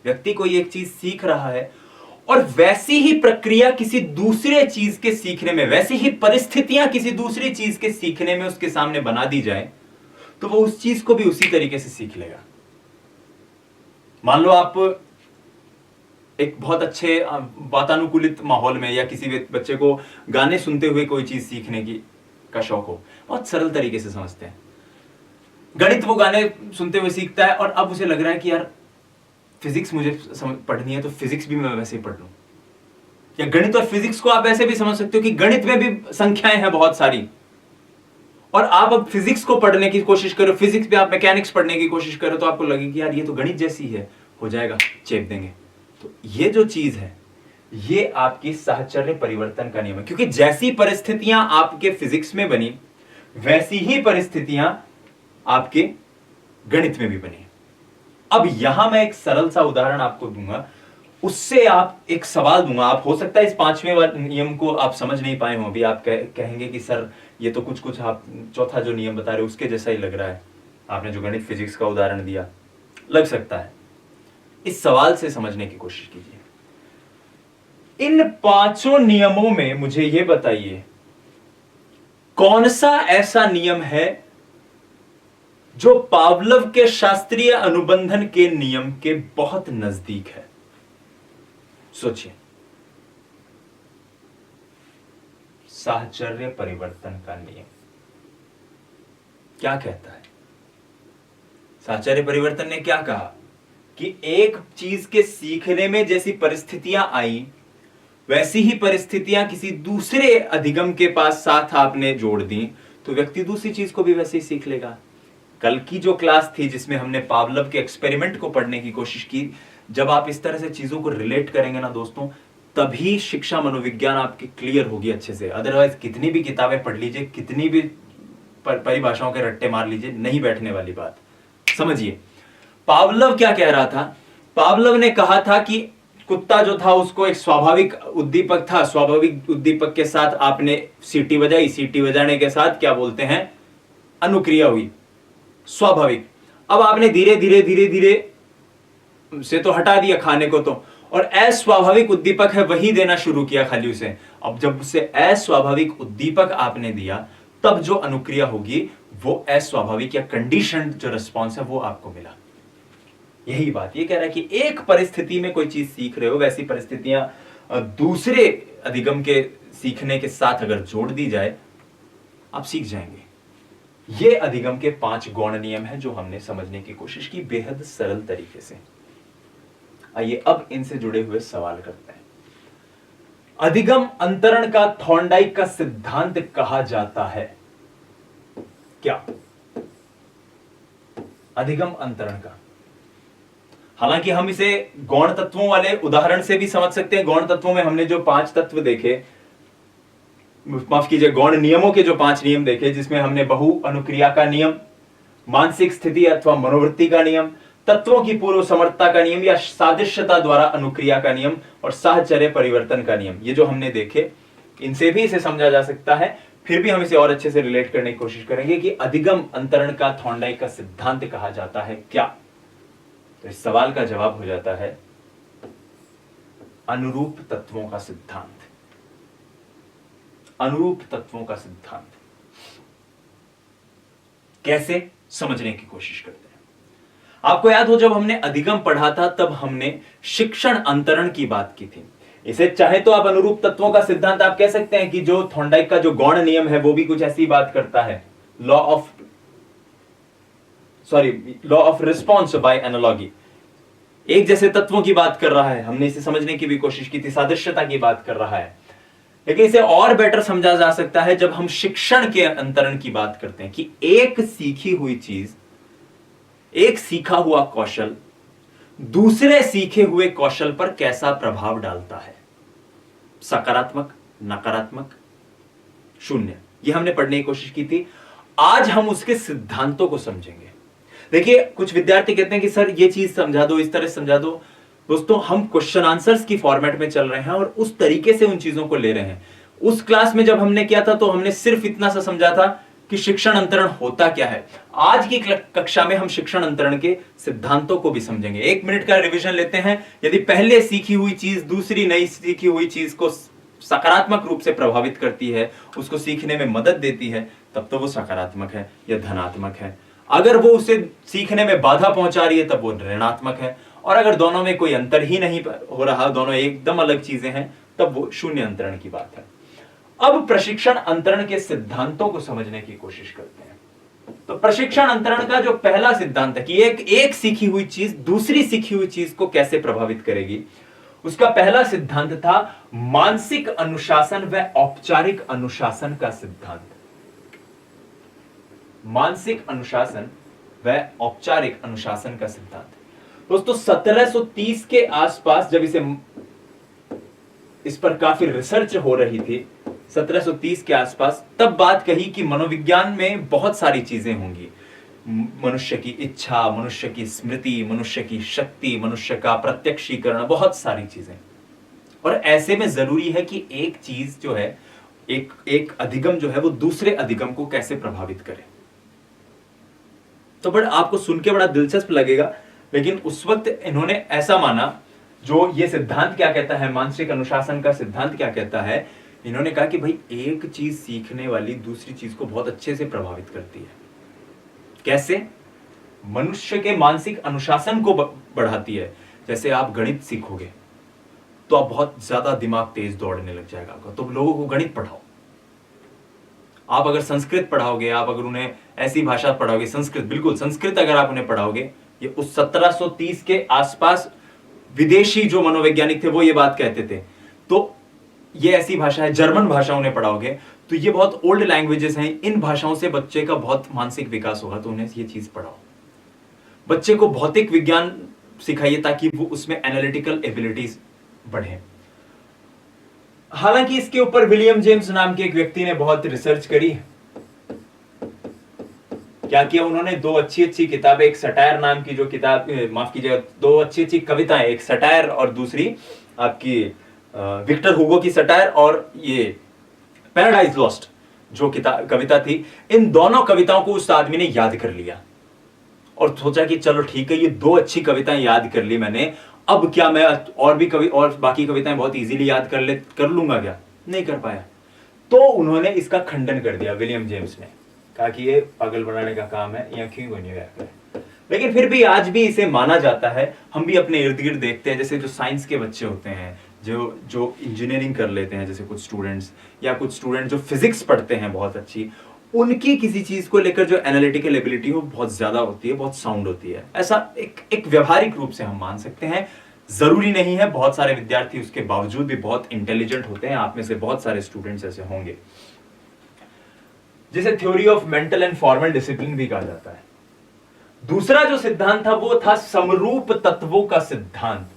व्यक्ति कोई एक चीज सीख रहा है और वैसी ही प्रक्रिया किसी दूसरे चीज के सीखने में, वैसी ही परिस्थितियां किसी दूसरी चीज के सीखने में उसके सामने बना दी जाए, तो वो उस चीज को भी उसी तरीके से सीख लेगा। मान लो आप एक बहुत अच्छे वातानुकूलित माहौल में या किसी बच्चे को गाने सुनते हुए कोई चीज सीखने की का शौक हो, बहुत सरल तरीके से समझते हैं। गणित वो गाने सुनते हुए सीखता है और अब उसे लग रहा है कि यार फिजिक्स मुझे पढ़नी है तो फिजिक्स भी मैं वैसे ही पढ़ लूं। या गणित और फिजिक्स को आप ऐसे भी समझ सकते हो कि गणित में भी संख्याएं हैं बहुत सारी, और आप अब फिजिक्स को पढ़ने की कोशिश करो, फिजिक्स में आप मैकेनिक्स पढ़ने की कोशिश करो, तो आपको लगे कि यार ये तो गणित जैसी है, हो जाएगा, चेप देंगे। तो ये जो चीज है ये आपकी साहचर्य परिवर्तन का नियम है, क्योंकि जैसी परिस्थितियां आपके फिजिक्स में बनी वैसी ही परिस्थितियां आपके गणित में भी बनी। अब यहां मैं एक सरल सा उदाहरण आपको दूंगा, उससे आप एक सवाल दूंगा। आप हो सकता है इस पांचवें नियम को आप समझ नहीं पाए हो अभी, आप कहेंगे कि सर ये तो कुछ कुछ आप चौथा जो नियम बता रहे हो उसके जैसा ही लग रहा है, आपने जो गणित फिजिक्स का उदाहरण दिया लग सकता है। इस सवाल से समझने की कोशिश कीजिए। इन पांचों नियमों में मुझे यह बताइए कौन सा ऐसा नियम है जो पावलोव के शास्त्रीय अनुबंधन के नियम के बहुत नजदीक है। सोचिए, साहचर्य परिवर्तन का नियम क्या कहता है? साहचर्य परिवर्तन ने क्या कहा कि एक चीज के सीखने में जैसी परिस्थितियां आई वैसी ही परिस्थितियां किसी दूसरे अधिगम के पास साथ आपने जोड़ दी, तो व्यक्ति दूसरी चीज को भी वैसे ही सीख लेगा। कल की जो क्लास थी जिसमें हमने पावलोव के एक्सपेरिमेंट को पढ़ने की कोशिश की, जब आप इस तरह से चीजों को रिलेट करेंगे ना दोस्तों, तभी शिक्षा मनोविज्ञान आपकी क्लियर होगी अच्छे से। अदरवाइज कितनी भी किताबें पढ़ लीजिए, कितनी भी परिभाषाओं के रट्टे मार लीजिए, नहीं बैठने वाली बात। समझिए पावलोव क्या कह रहा था। पावलोव ने कहा था कि कुत्ता जो था उसको एक स्वाभाविक उद्दीपक था, स्वाभाविक उद्दीपक के साथ आपने सीटी बजाई, सीटी बजाने के साथ क्या बोलते हैं, अनुक्रिया हुई, स्वाभाविक। अब आपने धीरे धीरे धीरे धीरे से तो हटा दिया खाने को तो, और अस्वाभाविक उद्दीपक है वही देना शुरू किया खाली उसे। अब जब उसे अस्वाभाविक उद्दीपक आपने दिया तब जो अनुक्रिया होगी वो अस्वाभाविक या कंडीशनड जो रिस्पॉन्स है वो आपको मिला। यही बात ये कह रहा है कि एक परिस्थिति में कोई चीज सीख रहे हो, वैसी परिस्थितियां दूसरे अधिगम के सीखने के साथ अगर जोड़ दी जाए आप सीख जाएंगे। ये अधिगम के 5 गौण नियम हैं जो हमने समझने की कोशिश की बेहद सरल तरीके से। आइए अब इनसे जुड़े हुए सवाल करते हैं। अधिगम अंतरण का थॉर्नडाइक का सिद्धांत कहा जाता है क्या? अधिगम अंतरण का, हालांकि हम इसे गौण तत्वों वाले उदाहरण से भी समझ सकते हैं। गौण तत्वों में हमने जो 5 तत्व देखे, माफ कीजिए, गौण नियमों के जो 5 नियम देखे, जिसमें हमने बहु अनुक्रिया का नियम, मानसिक स्थिति अथवा मनोवृत्ति का नियम, तत्वों की पूर्व समर्थता का नियम या सादृश्यता द्वारा अनुक्रिया का नियम, और साहचर्य परिवर्तन का नियम, ये जो हमने देखे, इनसे भी इसे समझा जा सकता है। फिर भी हम इसे और अच्छे से रिलेट करने की कोशिश करेंगे कि अधिगम अंतरण का थॉर्नडाइक का सिद्धांत कहा जाता है क्या? तो इस सवाल का जवाब हो जाता है अनुरूप तत्वों का सिद्धांत। अनुरूप तत्वों का सिद्धांत कैसे, समझने की कोशिश करते हैं। आपको याद हो जब हमने अधिगम पढ़ा था तब हमने शिक्षण अंतरण की बात की थी। इसे चाहे तो आप अनुरूप तत्वों का सिद्धांत आप कह सकते हैं कि जो थॉर्नडाइक का जो गौण नियम है वो भी कुछ ऐसी बात करता है, law of response by analogy. एक जैसे तत्वों की बात कर रहा है, हमने इसे समझने की भी कोशिश की थी, सादृश्यता की बात कर रहा है। लेकिन इसे और बेटर समझा जा सकता है जब हम शिक्षण के अंतरण की बात करते हैं कि एक सीखी हुई चीज, एक सीखा हुआ कौशल दूसरे सीखे हुए कौशल पर कैसा प्रभाव डालता है, सकारात्मक, नकारात्मक, शून्य। ये हमने पढ़ने की कोशिश की थी। आज हम उसके सिद्धांतों को समझेंगे। देखिए कुछ विद्यार्थी कहते हैं कि सर ये चीज समझा दो, इस तरह समझा दो। दोस्तों हम क्वेश्चन आंसर्स की फॉर्मेट में चल रहे हैं और उस तरीके से उन चीजों को ले रहे हैं। उस क्लास में जब हमने किया था तो हमने सिर्फ इतना सा समझा था कि शिक्षण अंतरण होता क्या है। आज की कक्षा में हम शिक्षण अंतरण के सिद्धांतों को भी समझेंगे। 1 मिनट का रिवीजन लेते हैं। यदि पहले सीखी हुई चीज दूसरी नई सीखी हुई चीज को सकारात्मक रूप से प्रभावित करती है, उसको सीखने में मदद देती है, तब तो वो सकारात्मक है या धनात्मक है। अगर वो उसे सीखने में बाधा पहुंचा रही है तब वो ऋणात्मक है। और अगर दोनों में कोई अंतर ही नहीं हो रहा, दोनों एकदम अलग चीजें हैं, तब वो शून्य अंतरण की बात है। अब प्रशिक्षण अंतरण के सिद्धांतों को समझने की कोशिश करते हैं। तो प्रशिक्षण अंतरण का जो पहला सिद्धांत है कि एक सीखी हुई चीज दूसरी सीखी हुई चीज को कैसे प्रभावित करेगी, उसका पहला सिद्धांत था मानसिक अनुशासन व औपचारिक अनुशासन का सिद्धांत। मानसिक अनुशासन व औपचारिक अनुशासन का सिद्धांत। दोस्तों 1730 के आसपास जब इस पर काफी रिसर्च हो रही थी, 1730 के आसपास, तब बात कही कि मनोविज्ञान में बहुत सारी चीजें होंगी। मनुष्य की इच्छा, मनुष्य की स्मृति, मनुष्य की शक्ति, मनुष्य का प्रत्यक्षीकरण, बहुत सारी चीजें। और ऐसे में जरूरी है कि एक चीज जो है, एक अधिगम जो है वो दूसरे अधिगम को कैसे प्रभावित करे। तो बड़ा आपको सुन के बड़ा दिलचस्प लगेगा, लेकिन उस वक्त इन्होंने ऐसा माना, जो ये सिद्धांत क्या कहता है, मानसिक अनुशासन का सिद्धांत क्या कहता है, इन्होंने कहा कि भाई एक चीज सीखने वाली दूसरी चीज को बहुत अच्छे से प्रभावित करती है। कैसे? मनुष्य के मानसिक अनुशासन को बढ़ाती है। जैसे आप गणित सीखोगे तो आप बहुत ज्यादा दिमाग तेज दौड़ने लग जाएगा आपका, तो लोगों को गणित पढ़ाओ। आप अगर संस्कृत पढ़ाओगे, आप अगर उन्हें ऐसी भाषा पढ़ाओगे, संस्कृत, बिल्कुल संस्कृत अगर आप उन्हें पढ़ाओगे, ये उस 1730 के आसपास विदेशी जो मनोवैज्ञानिक थे वो ये बात कहते थे, तो ये ऐसी भाषा है, जर्मन भाषा उन्हें पढ़ाओगे तो ये बहुत ओल्ड लैंग्वेजेस हैं, इन भाषाओं से बच्चे का बहुत मानसिक विकास होगा, तो उन्हें ये चीज पढ़ाओ। बच्चे को भौतिक विज्ञान सिखाइए ताकि वो उसमें एनालिटिकल एबिलिटीज बढ़े। हालांकि इसके ऊपर विलियम जेम्स नाम के एक व्यक्ति ने बहुत रिसर्च करी। क्या किया उन्होंने, दो अच्छी अच्छी किताबें, एक सटायर नाम की जो किताब, माफ कीजिएगा, दो अच्छी अच्छी कविताएं, एक सटायर और दूसरी आपकी विक्टर हुगो की सटायर, और ये पैराडाइज लॉस्ट जो कविता थी, इन दोनों कविताओं को उस आदमी ने याद कर लिया और सोचा कि चलो ठीक है, ये दो अच्छी कविताएं याद कर ली मैंने, अब क्या मैं और भी और बाकी कविताएं बहुत इजीली याद कर लूंगा क्या? नहीं कर पाया। तो उन्होंने इसका खंडन कर दिया, विलियम जेम्स ने कहा कि ये पागल बनाने का काम है, या क्यों बनिएगा। लेकिन फिर भी आज भी इसे माना जाता है। हम भी अपने इर्द गिर्द देखते हैं, जैसे जो साइंस के बच्चे होते हैं, जो इंजीनियरिंग कर लेते हैं, जैसे कुछ स्टूडेंट्स, या कुछ स्टूडेंट जो फिजिक्स पढ़ते हैं बहुत अच्छी, उनकी किसी चीज को लेकर जो एनालिटिकल एबिलिटी हो बहुत ज्यादा होती है, बहुत साउंड होती है। ऐसा एक व्यवहारिक रूप से हम मान सकते हैं। जरूरी नहीं है, बहुत सारे विद्यार्थी उसके बावजूद भी बहुत इंटेलिजेंट होते हैं। आप में से बहुत सारे स्टूडेंट्स ऐसे होंगे, जिसे theory of mental and formal discipline भी कहा जाता है। दूसरा जो सिद्धांत था वो था समरूप तत्वों का सिद्धांत,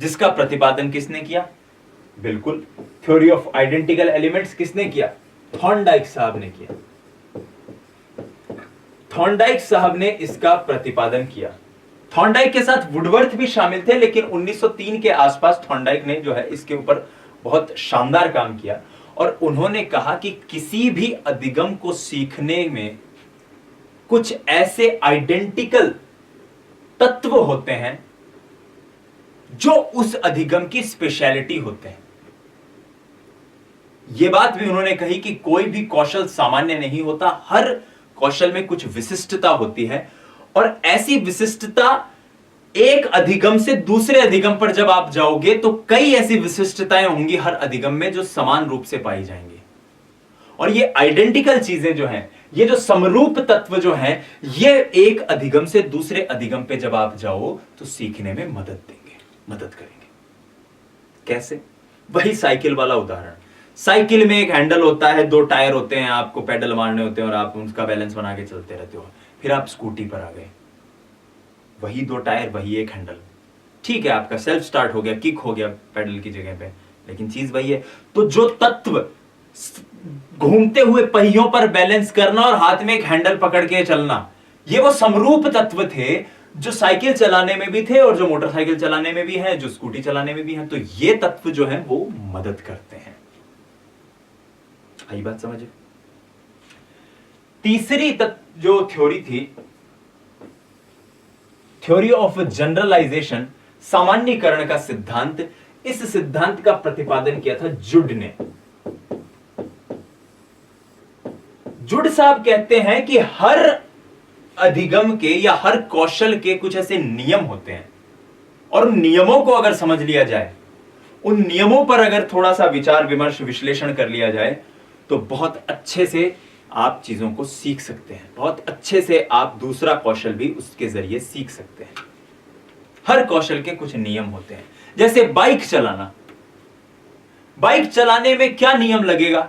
जिसका प्रतिपादन किसने किया? बिल्कुल, थ्योरी ऑफ आइडेंटिकल एलिमेंट्स किसने किया? थॉर्नडाइक साहब ने किया। थॉर्नडाइक साहब ने इसका प्रतिपादन किया। थॉर्नडाइक के साथ वुडवर्थ भी शामिल थे, लेकिन 1903 के आसपास थॉर्नडाइक ने जो है इसके ऊपर बहुत शानदार काम किया, और उन्होंने कहा कि किसी भी अधिगम को सीखने में कुछ ऐसे आइडेंटिकल तत्व होते हैं जो उस अधिगम की स्पेशलिटी होते हैं। यह बात भी उन्होंने कही कि कोई भी कौशल सामान्य नहीं होता, हर कौशल में कुछ विशिष्टता होती है, और ऐसी विशिष्टता एक अधिगम से दूसरे अधिगम पर जब आप जाओगे तो कई ऐसी विशिष्टताएं होंगी हर अधिगम में जो समान रूप से पाई जाएंगी। और ये आइडेंटिकल चीजें जो हैं, ये जो समरूप तत्व जो हैं, ये एक अधिगम से दूसरे अधिगम पे जब आप जाओ तो सीखने में मदद देंगे, मदद करेंगे। कैसे? वही साइकिल वाला उदाहरण। साइकिल में एक हैंडल होता है, दो टायर होते हैं, आपको पेडल मारने होते हैं और आप उसका बैलेंस बना के चलते रहते हो। फिर आप स्कूटी पर आ गए, वही दो टायर, वही एक हैंडल। ठीक है, आपका सेल्फ स्टार्ट हो गया, किक हो गया पेडल की जगह पे, लेकिन चीज वही है। तो जो तत्व घूमते हुए पहियों पर बैलेंस करना और हाथ में एक हैंडल पकड़ के चलना, ये वो समरूप तत्व थे जो साइकिल चलाने में भी थे और जो मोटरसाइकिल चलाने में भी हैं, जो स्कूटी चलाने में भी हैं। तो ये तत्व जो है वो मदद करते हैं। आई बात समझे? तीसरी जो थ्योरी थी, थ्योरी ऑफ जनरलाइजेशन, सामान्यीकरण का सिद्धांत। इस सिद्धांत का प्रतिपादन किया था जुड ने। जुड साहब कहते हैं कि हर अधिगम के या हर कौशल के कुछ ऐसे नियम होते हैं, और उन नियमों को अगर समझ लिया जाए, उन नियमों पर अगर थोड़ा सा विचार विमर्श विश्लेषण कर लिया जाए, तो बहुत अच्छे से आप चीजों को सीख सकते हैं, बहुत अच्छे से आप दूसरा कौशल भी उसके जरिए सीख सकते हैं। हर कौशल के कुछ नियम होते हैं। जैसे बाइक चलाना, बाइक चलाने में क्या नियम लगेगा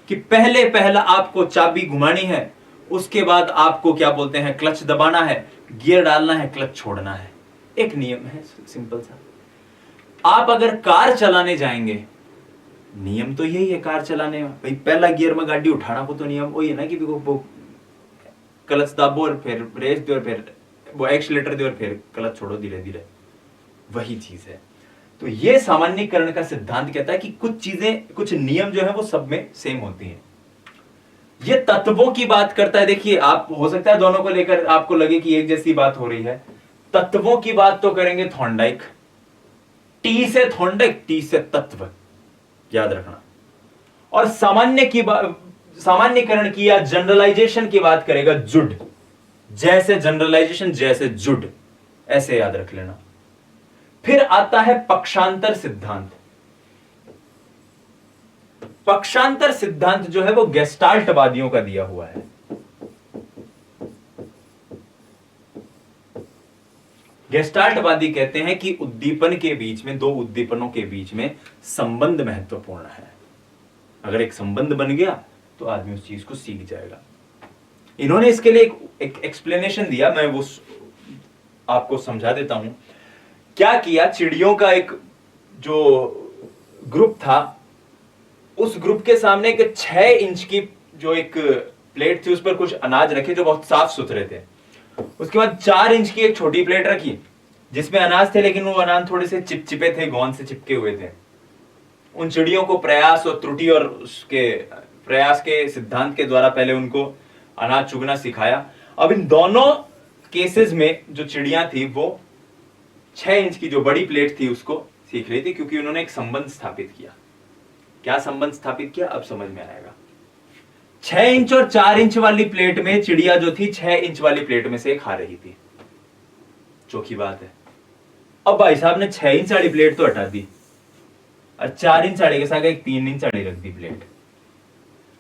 कि पहला आपको चाबी घुमानी है, उसके बाद आपको क्या बोलते हैं, क्लच दबाना है, गियर डालना है, क्लच छोड़ना है। एक नियम है सिंपल सा। आप अगर कार चलाने जाएंगे, नियम तो यही है कार चलाने में, भाई पहला गियर में गाड़ी उठाना, वो तो नियम वही है ना कि वो क्लच दबो और फिर ब्रेक दो और फिर वो एक्सीलरेटर दो और फिर क्लच छोड़ो धीरे धीरे, वही चीज है। तो ये सामान्यीकरण का सिद्धांत कहता है कि कुछ चीजें, कुछ नियम जो है वो सब में सेम होती हैं। ये तत्वों की बात करता है। देखिए, आप हो सकता है दोनों को लेकर आपको लगे कि एक जैसी बात हो रही है। तत्वों की बात तो करेंगे थॉर्नडाइक, टी से थॉर्नडाइक, टी से तत्व, याद रखना। और सामान्यीकरण की या जनरलाइजेशन की बात करेगा जुड। जैसे जनरलाइजेशन जैसे जुड, ऐसे याद रख लेना। फिर आता है पक्षांतर सिद्धांत। पक्षांतर सिद्धांत जो है वो गेस्टाल्टवादियों का दिया हुआ है। गेस्टाल्टवादी कहते हैं कि उद्दीपन के बीच में, दो उद्दीपनों के बीच में संबंध महत्वपूर्ण है। अगर एक संबंध बन गया तो आदमी उस चीज को सीख जाएगा। इन्होंने इसके लिए एक एक्सप्लेनेशन दिया, मैं वो आपको समझा देता हूं। क्या किया, चिड़ियों का एक जो ग्रुप था, उस ग्रुप के सामने एक 6 इंच की जो एक प्लेट थी, उस पर कुछ अनाज रखे जो बहुत साफ सुथरे थे। उसके बाद 4 इंच की एक छोटी प्लेट रखी जिसमें अनाज थे, लेकिन वो अनाज थोड़े से चिपचिपे थे, गोंद से चिपके हुए थे। उन चिड़ियों को प्रयास और त्रुटि और उसके प्रयास के सिद्धांत के द्वारा पहले उनको अनाज चुगना सिखाया। अब इन दोनों केसेस में जो चिड़िया थी वो 6 इंच की जो बड़ी प्लेट थी उसको सीख रही थी, क्योंकि उन्होंने एक संबंध स्थापित किया। क्या संबंध स्थापित किया, अब समझ में आएगा। 6 इंच और 4 इंच वाली प्लेट में चिड़िया जो थी 6 इंच वाली प्लेट में से खा रही थी। चौकी बात है। अब भाई साहब ने 6 इंच वाली प्लेट तो हटा दी और 4 इंच वाली के साथ एक 3 इंच वाली रख दी प्लेट।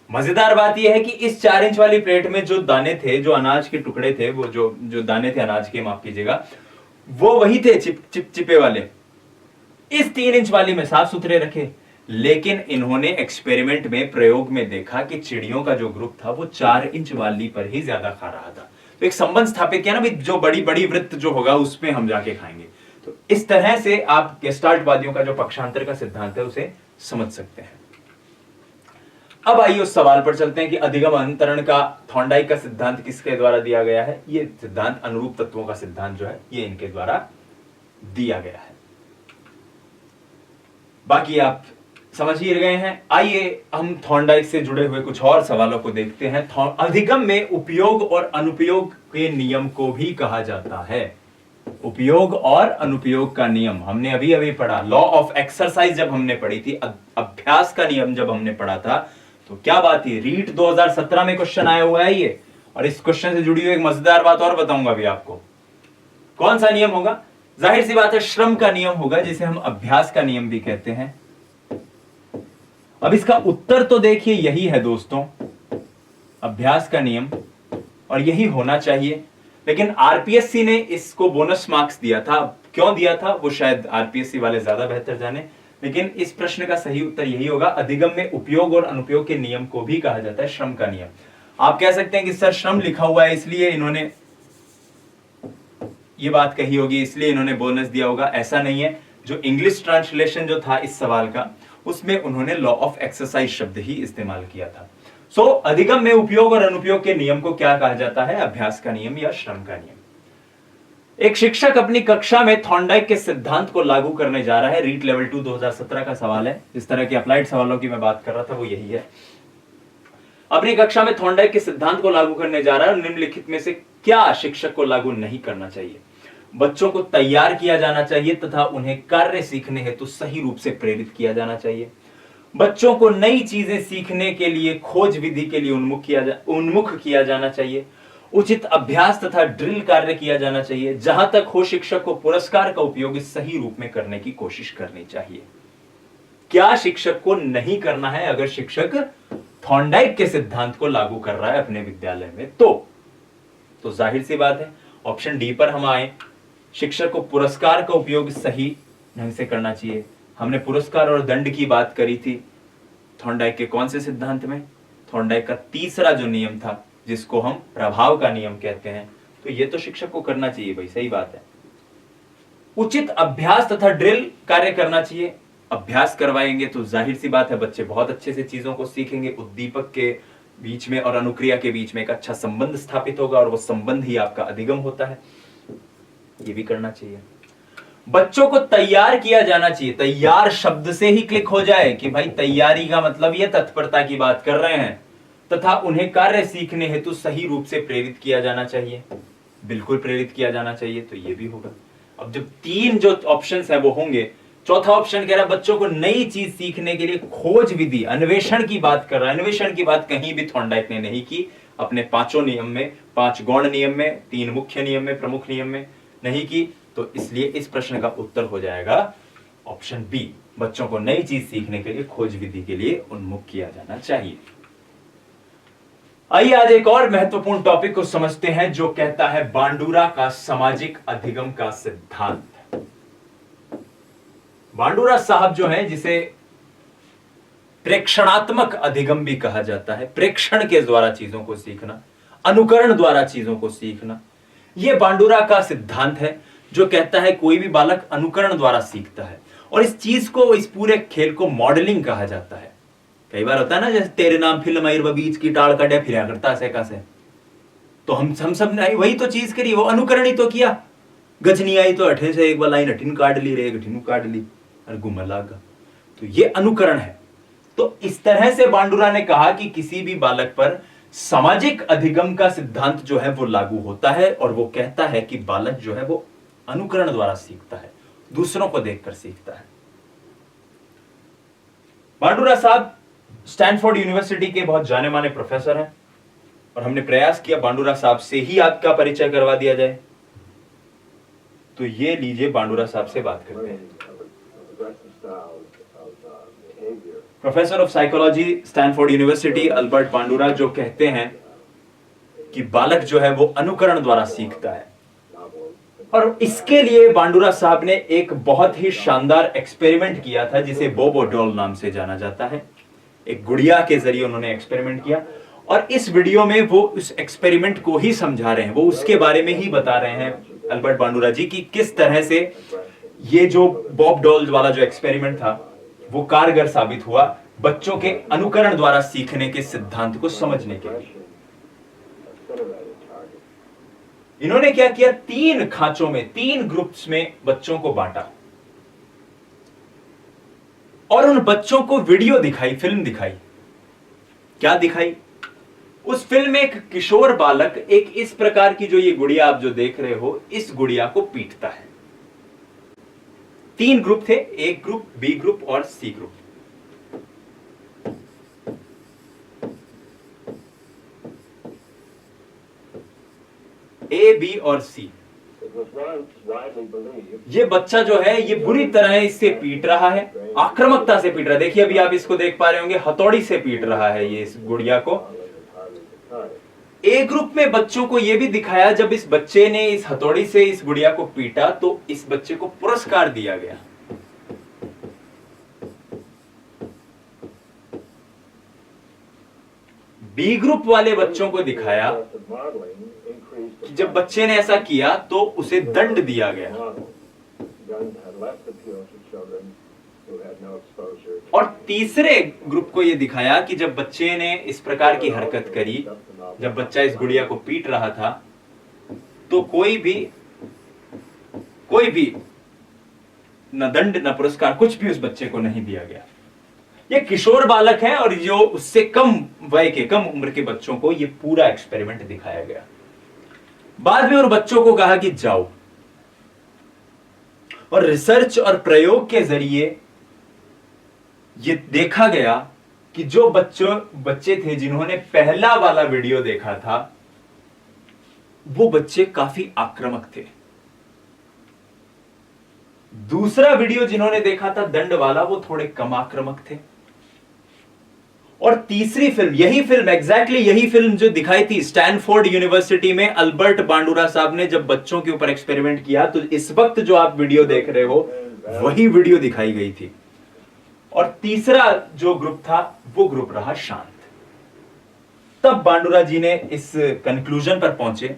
मजेदार बात यह है कि इस 4 इंच वाली प्लेट में जो दाने थे, जो अनाज के टुकड़े थे, वो जो दाने थे अनाज के, माफ कीजिएगा, वो वही थे चिपचिपे वाले। इस 3 इंच वाली में साफ सुथरे रखे, लेकिन इन्होंने एक्सपेरिमेंट में, प्रयोग में देखा कि चिड़ियों का जो ग्रुप था वो 4 इंच वाली पर ही ज्यादा खा रहा था। तो एक संबंध स्थापित किया ना, जो बड़ी बड़ी वृत्त जो होगा उसमें हम जाके खाएंगे। तो इस तरह से आप गेस्टाल्टवादियों का जो पक्षांतर का सिद्धांत है उसे समझ सकते हैं। अब आइए उस सवाल पर चलते हैं कि अधिगम अंतरण का थॉर्नडाइक का सिद्धांत किसके द्वारा दिया गया है। ये सिद्धांत अनुरूप तत्वों का सिद्धांत जो है ये इनके द्वारा दिया गया है। बाकी आप समझ ही गए हैं। आइए हम थॉर्नडाइक से जुड़े हुए कुछ और सवालों को देखते हैं। अधिगम में उपयोग और अनुपयोग के नियम को भी कहा जाता है। उपयोग और अनुपयोग का नियम हमने अभी अभी पढ़ा। लॉ ऑफ एक्सरसाइज जब हमने पढ़ी थी, अभ्यास का नियम जब हमने पढ़ा था, तो क्या बात थी, रीट 2017 में क्वेश्चन आया हुआ है ये। और इस क्वेश्चन से जुड़ी हुई एक मजेदार बात और बताऊंगा अभी आपको। कौन सा नियम होगा? जाहिर सी बात है श्रम का नियम होगा, जिसे हम अभ्यास का नियम भी कहते हैं। अब इसका उत्तर तो देखिए यही है दोस्तों, अभ्यास का नियम, और यही होना चाहिए। लेकिन आरपीएससी ने इसको बोनस मार्क्स दिया था। क्यों दिया था वो शायद आरपीएससी वाले ज्यादा बेहतर जाने, लेकिन इस प्रश्न का सही उत्तर यही होगा। अधिगम में उपयोग और अनुपयोग के नियम को भी कहा जाता है श्रम का नियम। आप कह सकते हैं कि सर श्रम लिखा हुआ है इसलिए इन्होंने ये बात कही होगी, इसलिए इन्होंने बोनस दिया होगा। ऐसा नहीं है। जो इंग्लिश ट्रांसलेशन जो था इस सवाल का, उसमें उन्होंने लॉ ऑफ एक्सरसाइज शब्द ही इस्तेमाल किया था। सो अधिगम में उपयोग और अनुपयोग के नियम को क्या कहा जाता है? अभ्यास का नियम या श्रम का नियम। एक शिक्षक अपनी कक्षा में थॉर्नडाइक के सिद्धांत को लागू करने जा रहा है। रीट लेवल 2 2017 का सवाल है। इस तरह के अप्लाइड सवालों की मैं बात कर रहा था, वो यही है। अपनी कक्षा में थॉर्नडाइक के सिद्धांत को लागू करने जा रहा है। निम्नलिखित में से क्या शिक्षक को लागू नहीं करना चाहिए? बच्चों को तैयार किया जाना चाहिए तथा उन्हें कार्य सीखने हेतु सही रूप से प्रेरित किया जाना चाहिए। बच्चों को नई चीजें सीखने के लिए खोज विधि के लिए उन्मुख किया जाना चाहिए। उचित अभ्यास तथा ड्रिल कार्य किया जाना चाहिए। जहां तक हो शिक्षक को पुरस्कार का उपयोग सही रूप में करने की कोशिश करनी चाहिए। क्या शिक्षक को नहीं करना है अगर शिक्षक थॉर्नडाइक के सिद्धांत को लागू कर रहा है अपने विद्यालय में? तो जाहिर सी बात है ऑप्शन डी पर हम आए। शिक्षक को पुरस्कार का उपयोग सही ढंग से करना चाहिए। हमने पुरस्कार और दंड की बात करी थी थॉर्नडाइक के कौन से सिद्धांत में? थॉर्नडाइक का तीसरा जो नियम था, जिसको हम प्रभाव का नियम कहते हैं। तो ये तो शिक्षक को करना चाहिए भाई, सही बात है। उचित अभ्यास तथा ड्रिल कार्य करना चाहिए। अभ्यास करवाएंगे तो जाहिर सी बात है बच्चे बहुत अच्छे से चीजों को सीखेंगे। उद्दीपक के बीच में और अनुक्रिया के बीच में एक अच्छा संबंध स्थापित होगा, और वो संबंध ही आपका अधिगम होता है। ये भी करना चाहिए। बच्चों को तैयार किया जाना चाहिए। तैयार शब्द से ही क्लिक हो जाए कि भाई तैयारी का मतलब ये तत्परता की बात कर रहे हैं। तथा उन्हें कार्य सीखने हेतु सही रूप से प्रेरित किया जाना चाहिए। बिल्कुल प्रेरित किया जाना चाहिए, तो ये भी होगा। अब जब 3 जो ऑप्शंस है वो होंगे, चौथा ऑप्शन कह रहा है बच्चों को नई चीज सीखने के लिए खोज विधि, अन्वेषण की बात कर रहा है। अन्वेषण की बात कहीं भी थॉर्नडाइक ने नहीं की अपने 5 नियम में, 5 गौण नियम में, 3 मुख्य नियम में, प्रमुख नियम में नहीं की। तो इसलिए इस प्रश्न का उत्तर हो जाएगा ऑप्शन बी। बच्चों को नई चीज सीखने के लिए खोज विधि के लिए उन्मुख किया जाना चाहिए। आइए आज एक और महत्वपूर्ण टॉपिक को समझते हैं, जो कहता है बांडुरा का सामाजिक अधिगम का सिद्धांत। बांडुरा साहब जो है, जिसे प्रेक्षणात्मक अधिगम भी कहा जाता है, प्रेक्षण के द्वारा चीजों को सीखना, अनुकरण द्वारा चीजों को सीखना, यह बांडुरा का सिद्धांत है जो कहता है कोई भी बालक अनुकरण द्वारा सीखता है। और इस चीज को, इस पूरे खेल को मॉडलिंग कहा जाता है। कई बार होता है ना, जैसे तेरे नाम फिल्म आई बीच की टाड़ कटे फिर करता से का से, तो हम सब ने वही तो चीज करी, वो अनुकरण ही तो किया। गजनी आई तो अठे से एक बार लाइन अठिन काट ली रे, अठिन काट ली और घूमने लगा, तो ये अनुकरण है। तो इस तरह से बांडुरा ने कहा कि किसी भी बालक पर सामाजिक अधिगम का सिद्धांत जो है वो लागू होता है, और वो कहता है कि बालक जो है वो अनुकरण द्वारा सीखता है, दूसरों को देखकर सीखता है। बांडुरा साहब स्टैनफोर्ड यूनिवर्सिटी के बहुत जाने माने प्रोफेसर हैं, और हमने प्रयास किया बांडुरा साहब से ही आपका परिचय करवा दिया जाए। तो ये लीजिए, बांडुरा साहब से बात करते हैं। Professor of psychology Stanford university Albert बांडुरा, जो कहते हैं कि बालक जो है वो अनुकरण द्वारा सीखता है। और इसके लिए बांडुरा साहब ने एक बहुत ही शानदार एक्सपेरिमेंट किया था, जिसे बोबो डॉल नाम से जाना जाता है। एक गुड़िया के जरिए उन्होंने एक्सपेरिमेंट किया, और इस वीडियो में वो उस एक्सपेरिमेंट को ही समझा रहे हैं, वो उसके बारे में ही बता रहे हैं अल्बर्ट बांडुरा जी की किस तरह से ये जो बॉब डॉल वाला जो एक्सपेरिमेंट था वो कारगर साबित हुआ बच्चों के अनुकरण द्वारा सीखने के सिद्धांत को समझने के लिए। इन्होंने क्या किया, 3 खांचों में, 3 ग्रुप्स में बच्चों को बांटा, और उन बच्चों को वीडियो दिखाई, फिल्म दिखाई। क्या दिखाई? उस फिल्म में एक किशोर बालक एक इस प्रकार की, जो ये गुड़िया आप जो देख रहे हो, इस गुड़िया को पीटता है। 3 ग्रुप थे, ए ग्रुप, बी ग्रुप और सी ग्रुप। ए, बी और सी। ये बच्चा जो है ये बुरी तरह इससे पीट रहा है, आक्रामकता से पीट रहा है। देखिए अभी आप इसको देख पा रहे होंगे, हथौड़ी से पीट रहा है ये इस गुड़िया को। ए ग्रुप में बच्चों को यह भी दिखाया, जब इस बच्चे ने इस हथौड़ी से इस गुड़िया को पीटा तो इस बच्चे को पुरस्कार दिया गया। बी ग्रुप वाले बच्चों को दिखाया कि जब बच्चे ने ऐसा किया तो उसे दंड दिया गया। और तीसरे ग्रुप को यह दिखाया कि जब बच्चे ने इस प्रकार की हरकत करी, जब बच्चा इस गुड़िया को पीट रहा था, तो कोई भी न दंड न पुरस्कार, कुछ भी उस बच्चे को नहीं दिया गया। ये किशोर बालक है, और जो उससे कम वय के, कम उम्र के बच्चों को ये पूरा एक्सपेरिमेंट दिखाया गया। बाद में उन बच्चों को कहा कि जाओ, और रिसर्च और प्रयोग के जरिए ये देखा गया कि जो बच्चे थे जिन्होंने पहला वाला वीडियो देखा था, वो बच्चे काफी आक्रामक थे। दूसरा वीडियो जिन्होंने देखा था दंड वाला, वो थोड़े कम आक्रामक थे। और तीसरी फिल्म, यही फिल्म, एग्जैक्टली यही फिल्म जो दिखाई थी स्टैनफोर्ड यूनिवर्सिटी में अल्बर्ट बांडुरा साहब ने जब बच्चों के ऊपर एक्सपेरिमेंट किया, तो इस वक्त जो आप वीडियो देख रहे हो वही वीडियो दिखाई गई थी। और तीसरा जो ग्रुप था वो ग्रुप रहा शांत। तब बांडुरा जी ने इस कंक्लूजन पर पहुंचे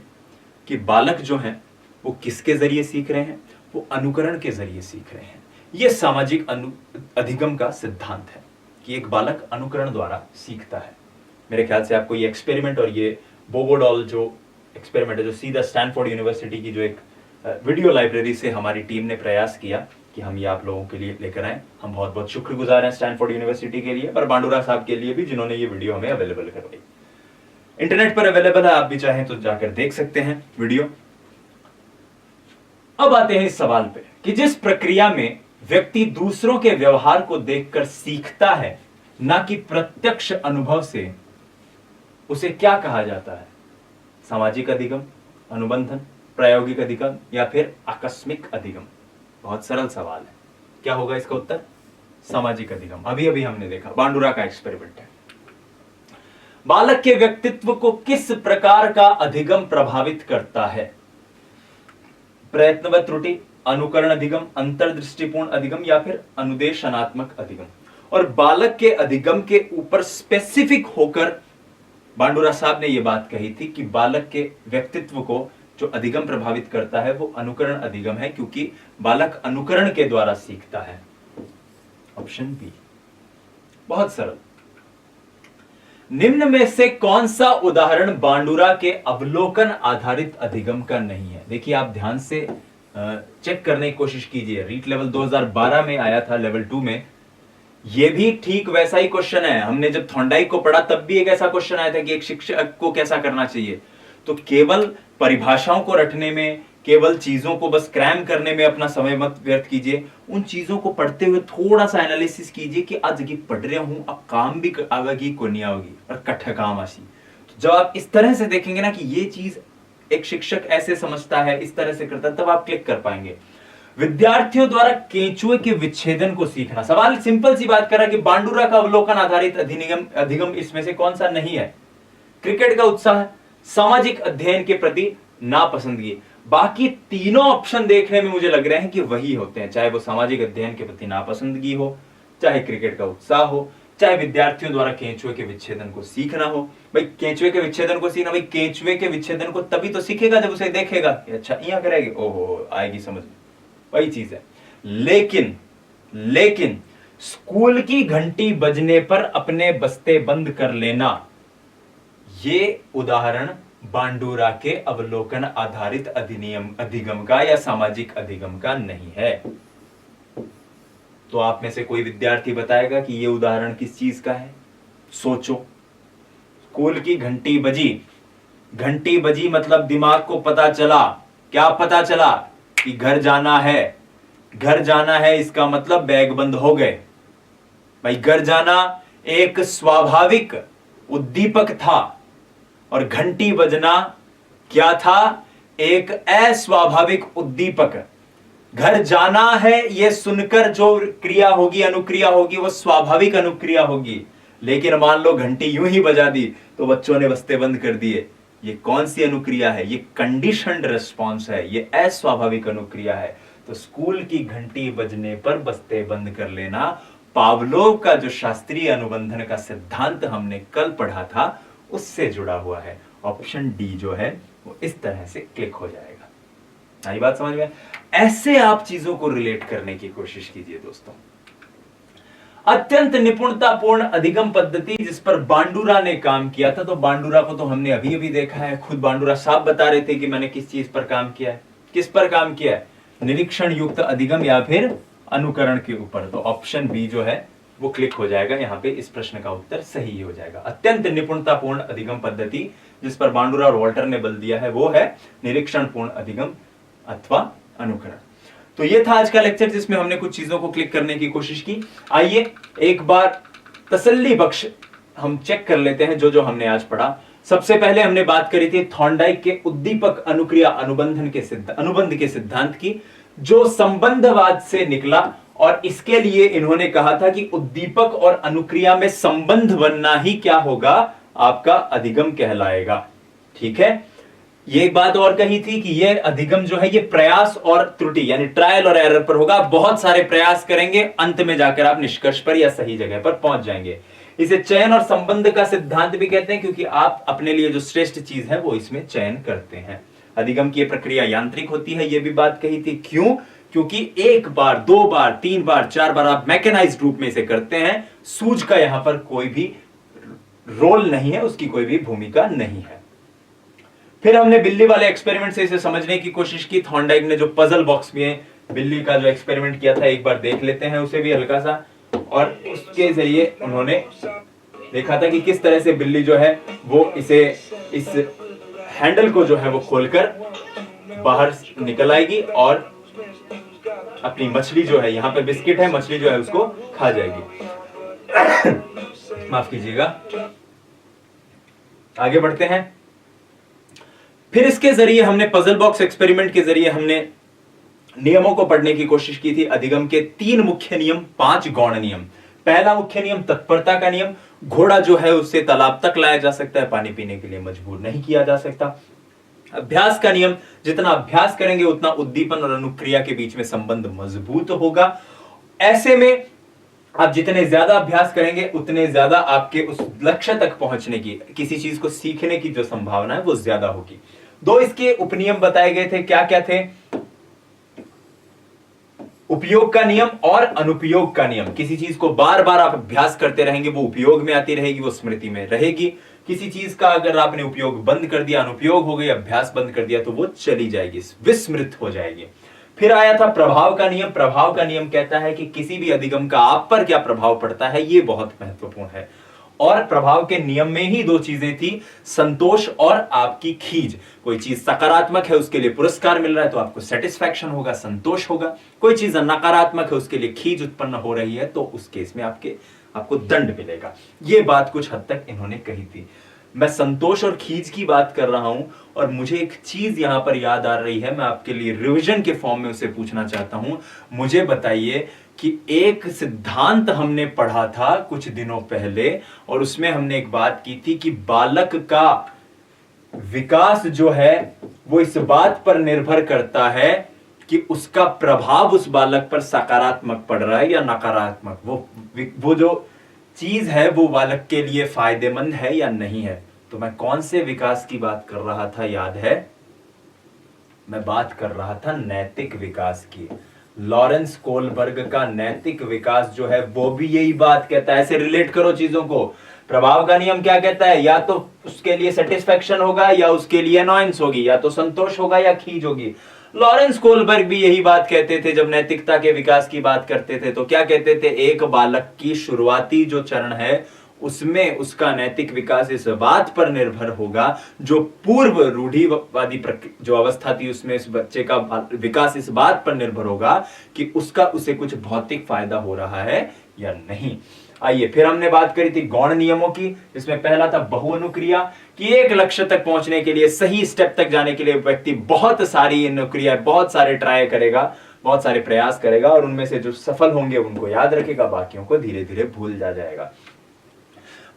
कि बालक जो हैं वो किसके जरिए सीख रहे हैं, वो अनुकरण के जरिए सीख रहे हैं। यह सामाजिक अधिगम का सिद्धांत है कि एक बालक अनुकरण द्वारा सीखता है। मेरे ख्याल से आपको ये एक्सपेरिमेंट और ये बोबोडॉल जो एक्सपेरिमेंट है, जो सीधा स्टैनफोर्ड यूनिवर्सिटी की जो एक वीडियो लाइब्रेरी से हमारी टीम ने प्रयास किया कि हम ये आप लोगों के लिए लेकर आए, हम बहुत बहुत शुक्रगुजार हैं स्टैनफोर्ड यूनिवर्सिटी के लिए, और बांडुरा साहब के लिए भी जिन्होंने ये वीडियो हमें अवेलेबल करवाई। इंटरनेट पर अवेलेबल है, आप भी चाहें तो जाकर देख सकते हैं वीडियो। अब आते हैं इस सवाल पे कि जिस प्रक्रिया में व्यक्ति दूसरों के व्यवहार को देखकर सीखता है, ना कि प्रत्यक्ष अनुभव से, उसे क्या कहा जाता है? सामाजिक अधिगम, अनुबंधन, प्रायोगिक अधिगम या फिर आकस्मिक अधिगम? बहुत सरल सवाल है। क्या होगा इसका उत्तर? सामाजिक अधिगम। अभी अभी हमने देखा, बांडुरा का एक्सपेरिमेंट है। बालक के व्यक्तित्व को किस प्रकार का अधिगम प्रभावित करता है? प्रयत्न व त्रुटि, अनुकरण अधिगम, अंतर्दृष्टिपूर्ण अधिगम या फिर अनुदेशनात्मक अधिगम? और बालक के अधिगम के ऊपर स्पेसिफिक होकर बांडुरा साहब ने यह बात कही थी कि बालक के व्यक्तित्व को जो अधिगम प्रभावित करता है वो अनुकरण अधिगम है, क्योंकि बालक अनुकरण के द्वारा सीखता है। Option B. बहुत सरल। निम्न में से कौन सा उदाहरण बांडुरा के अवलोकन आधारित अधिगम का नहीं है? देखिए आप ध्यान से चेक करने की कोशिश कीजिए। रीट लेवल 2012 में आया था, लेवल 2 में। यह भी ठीक वैसा ही क्वेश्चन है। हमने जब थॉर्नडाइक को पढ़ा तब भी एक ऐसा क्वेश्चन आया था कि एक शिक्षक को कैसा करना चाहिए। तो केवल परिभाषाओं को रटने में, केवल चीजों को बस क्रैम करने में अपना समय मत व्यर्थ कीजिए। उन चीजों को पढ़ते हुए थोड़ा सा एनालिसिस कीजिए कि आज की पढ़ रहे हूं, अब काम भी आवेगी को नहीं आओगी और कट्ठ काम आसी। तो जब आप इस तरह से देखेंगे ना कि ये चीज एक शिक्षक ऐसे समझता है, इस तरह से करता है, तब आप क्लिक कर पाएंगे। विद्यार्थियों द्वारा केंचुए के विच्छेदन को सीखना। सवाल सिंपल सी बात कर रहा है कि बांडुरा का अवलोकन आधारित अधिगम इसमें से कौन सा नहीं है? क्रिकेट का उत्साह, सामाजिक अध्ययन के प्रति नापसंदगी। बाकी तीनों ऑप्शन देखने में मुझे लग रहे हैं कि वही होते हैं, चाहे वो सामाजिक अध्ययन के प्रति नापसंदगी हो, चाहे क्रिकेट का उत्साह हो, चाहे विद्यार्थियों द्वारा केंचुए के विच्छेदन को सीखना हो। भाई केंचुए के विच्छेदन को सीखना, भाई केंचुए के विच्छेदन को तभी तो सीखेगा जब उसे देखेगा। अच्छा यहाँ करेगी, ओहो आएगी समझ में, वही चीज है। लेकिन स्कूल की घंटी बजने पर अपने बस्ते बंद कर लेना, ये उदाहरण बांडुरा के अवलोकन आधारित अधिगम का या सामाजिक अधिगम का नहीं है। तो आप में से कोई विद्यार्थी बताएगा कि यह उदाहरण किस चीज का है? सोचो। स्कूल की घंटी बजी, घंटी बजी मतलब दिमाग को पता चला, क्या पता चला? कि घर जाना है। घर जाना है इसका मतलब बैग बंद हो गए। भाई घर जाना एक स्वाभाविक उद्दीपक था और घंटी बजना क्या था? एक अस्वाभाविक उद्दीपक। घर जाना है यह सुनकर जो क्रिया होगी, अनुक्रिया होगी, वो स्वाभाविक अनुक्रिया होगी। लेकिन मान लो घंटी यूं ही बजा दी तो बच्चों ने बस्ते बंद कर दिए, ये कौन सी अनुक्रिया है? ये कंडीशनड रिस्पॉन्स है, ये अस्वाभाविक अनुक्रिया है। तो स्कूल की घंटी बजने पर बस्ते बंद कर लेना, पावलोव का जो शास्त्रीय अनुबंधन का सिद्धांत हमने कल पढ़ा था उससे जुड़ा हुआ है। ऑप्शन डी जो है वो इस तरह से क्लिक हो जाएगा। आई बात समझ में? ऐसे आप चीजों को रिलेट करने की कोशिश कीजिए दोस्तों। अत्यंत निपुणतापूर्ण अधिगम पद्धति जिस पर बांडुरा ने काम किया था, तो बांडुरा को तो हमने अभी अभी देखा है। खुद बांडुरा साहब बता रहे थे कि मैंने किस चीज पर काम किया है। किस पर काम किया है? निरीक्षण युक्त अधिगम या फिर अनुकरण के ऊपर। तो ऑप्शन बी जो है वो क्लिक हो जाएगा। यहां पे इस प्रश्न का उत्तर सही हो जाएगा। अत्यंत निपुणतापूर्ण अधिगम पद्धति जिस पर बांडुरा और वॉल्टर ने बल दिया है वो है निरीक्षण पूर्ण अधिगम अथवा अनुकरण। तो ये था आज का लेक्चर जिसमें हमने कुछ चीजों को क्लिक करने की कोशिश की। आइए एक बार तसल्ली बख्श हम चेक कर लेते हैं जो जो हमने आज पढ़ा। सबसे पहले हमने बात करी थी थॉर्नडाइक के उद्दीपक अनुक्रिया अनुबंध के सिद्धांत की, जो संबंधवाद से निकला। और इसके लिए इन्होंने कहा था कि उद्दीपक और अनुक्रिया में संबंध बनना ही क्या होगा? आपका अधिगम कहलाएगा। ठीक है। ये एक बात और कही थी कि ये अधिगम जो है ये प्रयास और त्रुटि यानी ट्रायल और एरर पर होगा। बहुत सारे प्रयास करेंगे, अंत में जाकर आप निष्कर्ष पर या सही जगह पर पहुंच जाएंगे। इसे चयन और संबंध का सिद्धांत भी कहते हैं क्योंकि आप अपने लिए जो श्रेष्ठ चीज है वो इसमें चयन करते हैं। अधिगम की प्रक्रिया यांत्रिक होती है, ये भी बात कही थी। क्यों? क्योंकि एक बार, दो बार, तीन बार, चार बार आप मैकेनाइज्ड रूप में इसे करते हैं। सूझ का यहां पर कोई भी रोल नहीं है, उसकी कोई भी भूमिका नहीं है। फिर हमने बिल्ली वाले एक्सपेरिमेंट से इसे समझने की कोशिश की। थॉर्नडाइक ने जो पजल बॉक्स में बिल्ली का जो एक्सपेरिमेंट किया था एक बार देख लेते हैं उसे भी हल्का सा। और उसके जरिए उन्होंने देखा था कि किस तरह से बिल्ली जो है वो इस हैंडल को जो है वो खोलकर बाहर निकल आएगी और अपनी मछली जो है, यहां पे बिस्किट है, मछली जो है उसको खा जाएगी। माफ कीजिएगा। आगे बढ़ते हैं। फिर इसके जरिए हमने पजल बॉक्स एक्सपेरिमेंट के जरिए हमने नियमों को पढ़ने की कोशिश की थी। अधिगम के 3 मुख्य नियम, 5 गौण नियम। पहला मुख्य नियम तत्परता का नियम। घोड़ा जो है उससे तालाब तक लाया जा सकता है, पानी पीने के लिए मजबूर नहीं किया जा सकता। अभ्यास का नियम, जितना अभ्यास करेंगे उतना उद्दीपन और अनुक्रिया के बीच में संबंध मजबूत होगा। ऐसे में आप जितने ज्यादा अभ्यास करेंगे उतने ज्यादा आपके उस लक्ष्य तक पहुंचने की, किसी चीज को सीखने की जो संभावना है वो ज्यादा होगी। 2 इसके उपनियम बताए गए थे। क्या क्या थे? उपयोग का नियम और अनुपयोग का नियम। किसी चीज को बार बार आप अभ्यास करते रहेंगे, वो उपयोग में आती रहेगी, वो स्मृति में रहेगी। किसी चीज का अगर आपने उपयोग बंद कर दिया, अनुपयोग हो गई, अभ्यास बंद कर दिया, तो वो चली जाएगी, विस्मृत हो जाएगी। फिर आया था प्रभाव का नियम। प्रभाव का नियम कहता है कि किसी भी अधिगम का आप पर क्या प्रभाव पड़ता है, ये बहुत महत्वपूर्ण है। और प्रभाव के नियम में ही दो चीजें थी, संतोष और आपकी खींच। कोई चीज सकारात्मक है, उसके लिए पुरस्कार मिल रहा है तो आपको सेटिस्फैक्शन होगा, संतोष होगा। कोई चीज नकारात्मक है, उसके लिए खींच उत्पन्न हो रही है, तो उस केस में आपको दंड मिलेगा। यह बात कुछ हद तक इन्होंने कही थी। मैं संतोष और खींच की बात कर रहा हूं, और मुझे एक चीज यहां पर याद आ रही है, मैं आपके लिए रिवीजन के फॉर्म में उसे पूछना चाहता हूं। मुझे बताइए कि एक सिद्धांत हमने पढ़ा था कुछ दिनों पहले, और उसमें हमने एक बात की थी कि बालक का विकास जो है वो इस बात पर निर्भर करता है कि उसका प्रभाव उस बालक पर सकारात्मक पड़ रहा है या नकारात्मक। वो जो चीज है वो बालक के लिए फायदेमंद है या नहीं है। तो मैं कौन से विकास की बात कर रहा था, याद है? मैं बात कर रहा था नैतिक विकास की। लॉरेंस कोलबर्ग का नैतिक विकास जो है वो भी यही बात कहता है। ऐसे रिलेट करो चीजों को। प्रभाव का नियम क्या कहता है? या तो उसके लिए सेटिस्फैक्शन होगा या उसके लिए अनॉयंस होगी, या तो संतोष होगा या खींच होगी। लॉरेंस कोलबर्ग भी यही बात कहते थे जब नैतिकता के विकास की बात करते थे। तो क्या कहते थे? एक बालक की शुरुआती जो चरण है उसमें उसका नैतिक विकास इस बात पर निर्भर होगा, जो पूर्व रूढ़िवादी जो अवस्था थी उसमें इस बच्चे का विकास इस बात पर निर्भर होगा कि उसे कुछ भौतिक फायदा हो रहा है या नहीं। आइए, फिर हमने बात करी थी गौण नियमों की, जिसमें पहला था बहुअनुक्रिया, कि एक लक्ष्य तक पहुंचने के लिए, सही स्टेप तक जाने के लिए व्यक्ति बहुत सारी अनुक्रिया, बहुत सारे ट्राई करेगा, बहुत सारे प्रयास करेगा, और उनमें से जो सफल होंगे उनको याद रखेगा, बाकियों को धीरे धीरे भूल जाएगा।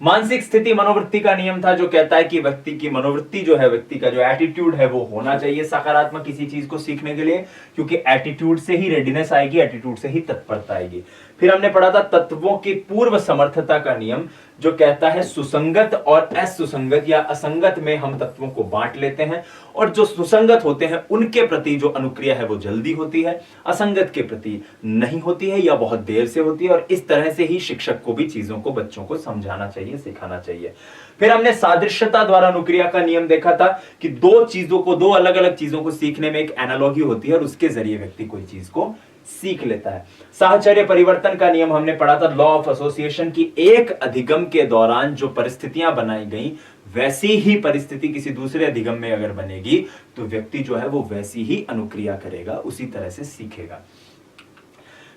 मानसिक स्थिति मनोवृत्ति का नियम था, जो कहता है कि व्यक्ति की मनोवृत्ति जो है, व्यक्ति का जो एटीट्यूड है वो होना चाहिए सकारात्मक किसी चीज को सीखने के लिए, क्योंकि एटीट्यूड से ही रेडीनेस आएगी, एटीट्यूड से ही तत्परता आएगी। फिर हमने पढ़ा था तत्वों की पूर्व समर्थता का नियम, जो कहता है सुसंगत और असुसंगत या असंगत में हम तत्वों को बांट लेते हैं, और जो सुसंगत होते हैं उनके प्रति जो अनुक्रिया है वो जल्दी होती है, असंगत के प्रति नहीं होती है या बहुत देर से होती है। और इस तरह से ही शिक्षक को भी चीजों को, बच्चों को समझाना चाहिए, सिखाना चाहिए। फिर हमने सादृश्यता द्वारा अनुक्रिया का नियम देखा था कि दो अलग अलग चीजों को सीखने में एक एनालॉजी होती है, और उसके जरिए व्यक्ति कोई चीज को सीख लेता है। साहचर्य परिवर्तन का नियम हमने पढ़ा था, लॉ ऑफ एसोसिएशन, की एक अधिगम के दौरान जो परिस्थितियां बनाई गई वैसी ही परिस्थिति किसी दूसरे अधिगम में अगर बनेगी तो व्यक्ति जो है वो वैसी ही अनुक्रिया करेगा, उसी तरह से सीखेगा।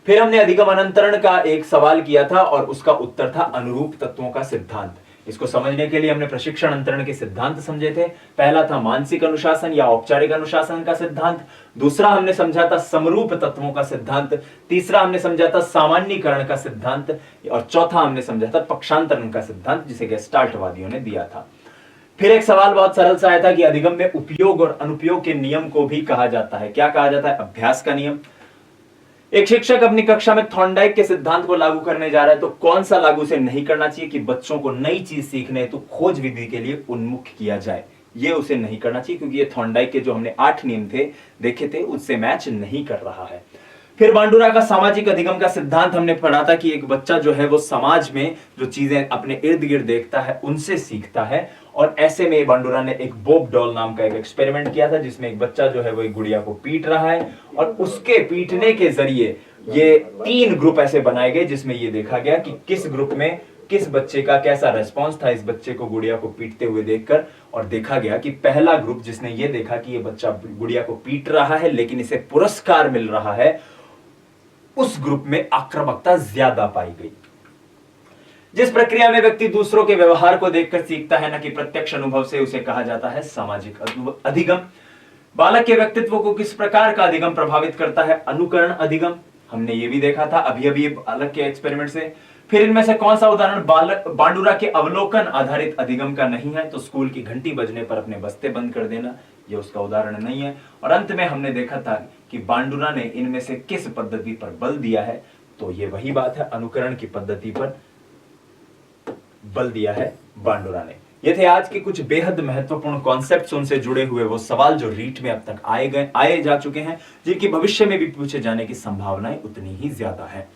फिर हमने अधिगम अनंतरण का एक सवाल किया था, और उसका उत्तर था अनुरूप तत्वों का सिद्धांत। इसको समझने के लिए हमने प्रशिक्षण अंतरण के सिद्धांत समझे थे। पहला था मानसिक अनुशासन या औपचारिक अनुशासन का सिद्धांत, दूसरा हमने समझा था समरूप तत्वों का सिद्धांत, तीसरा हमने समझा था सामान्यीकरण का सिद्धांत, और चौथा हमने समझा था पक्षांतरण का सिद्धांत, जिसे गेस्टाल्टवादियों ने दिया था। फिर एक सवाल बहुत सरल सा आया था कि अधिगम में उपयोग और अनुपयोग के नियम को भी कहा जाता है। क्या कहा जाता है? अभ्यास का नियम। एक शिक्षक अपनी कक्षा में थॉर्नडाइक के सिद्धांत को लागू करने जा रहा है, तो कौन सा लागू से नहीं करना चाहिए कि बच्चों को नई चीज सीखने तो खोज विधि के लिए उन्मुख किया जाए, ये उसे नहीं करना चाहिए, क्योंकि ये थॉर्नडाइक के जो हमने 8 नियम थे देखे थे उससे मैच नहीं कर रहा है। फिर बांडुरा का सामाजिक अधिगम का सिद्धांत हमने पढ़ा था कि एक बच्चा जो है वो समाज में जो चीजें अपने इर्द गिर्द देखता है उनसे सीखता है, और ऐसे में बांडुरा ने एक बोब डॉल नाम का एक एक्सपेरिमेंट किया था, जिसमें एक बच्चा जो है वो एक गुड़िया को पीट रहा है, और उसके पीटने के जरिए ये 3 ग्रुप ऐसे बनाए गए, जिसमें ये देखा गया कि किस ग्रुप में किस बच्चे का कैसा रेस्पॉन्स था इस बच्चे को गुड़िया को पीटते हुए देखकर। और देखा गया कि पहला ग्रुप जिसने ये देखा कि ये बच्चा गुड़िया को पीट रहा है लेकिन इसे पुरस्कार मिल रहा है, उस ग्रुप में आक्रामकता ज्यादा पाई गई। जिस प्रक्रिया में व्यक्ति दूसरों के व्यवहार को देखकर सीखता है, न कि प्रत्यक्ष अनुभव से, उसे कहा जाता है सामाजिक अधिगम। बालक के व्यक्तित्व को किस प्रकार का अधिगम प्रभावित करता है? अनुकरण अधिगम। हमने ये भी देखा था अभी बालक के एक्सपेरिमेंट से। फिर इनमें से कौन सा उदाहरण बांडुरा के अवलोकन आधारित अधिगम का नहीं है? तो स्कूल की घंटी बजने पर अपने बस्ते बंद कर देना, ये उसका उदाहरण नहीं है। और अंत में हमने देखा था कि बांडुरा ने इनमें से किस पद्धति पर बल दिया है? तो ये वही बात है, अनुकरण की पद्धति पर बल दिया है बांडुरा ने। ये थे आज के कुछ बेहद महत्वपूर्ण कॉन्सेप्ट्स, उनसे जुड़े हुए वो सवाल जो रीट में अब तक आए जा चुके हैं, जिनकी भविष्य में भी पूछे जाने की संभावनाएं उतनी ही ज्यादा है।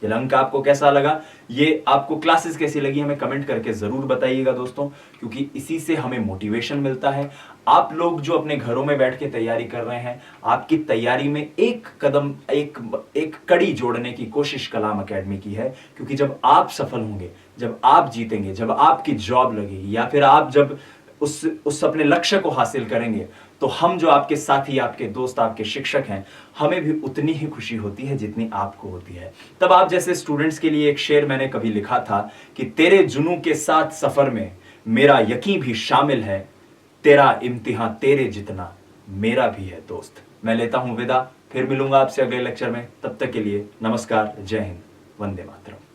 ये अंक आपको कैसा लगा, ये आपको क्लासेस कैसी लगी, हमें कमेंट करके जरूर बताइएगा दोस्तों, क्योंकि इसी से हमें मोटिवेशन मिलता है। आप लोग जो अपने घरों में बैठ के तैयारी कर रहे हैं, आपकी तैयारी में एक कदम, एक कड़ी जोड़ने की कोशिश कलाम एकेडमी की है, क्योंकि जब आप सफल होंगे, जब आप जीतेंगे, जब आपकी जॉब लगेगी, या फिर आप जब उस अपने लक्ष्य को हासिल करेंगे, तो हम जो आपके साथी, आपके दोस्त, आपके शिक्षक हैं, हमें भी उतनी ही खुशी होती है जितनी आपको होती है। तब आप जैसे स्टूडेंट्स के लिए एक शेर मैंने कभी लिखा था कि तेरे जुनू के साथ सफर में मेरा यकीन भी शामिल है, तेरा इम्तिहान तेरे जितना मेरा भी है दोस्त। मैं लेता हूं विदा, फिर मिलूंगा आपसे अगले लेक्चर में। तब तक के लिए नमस्कार, जय हिंद, वंदे मातरम।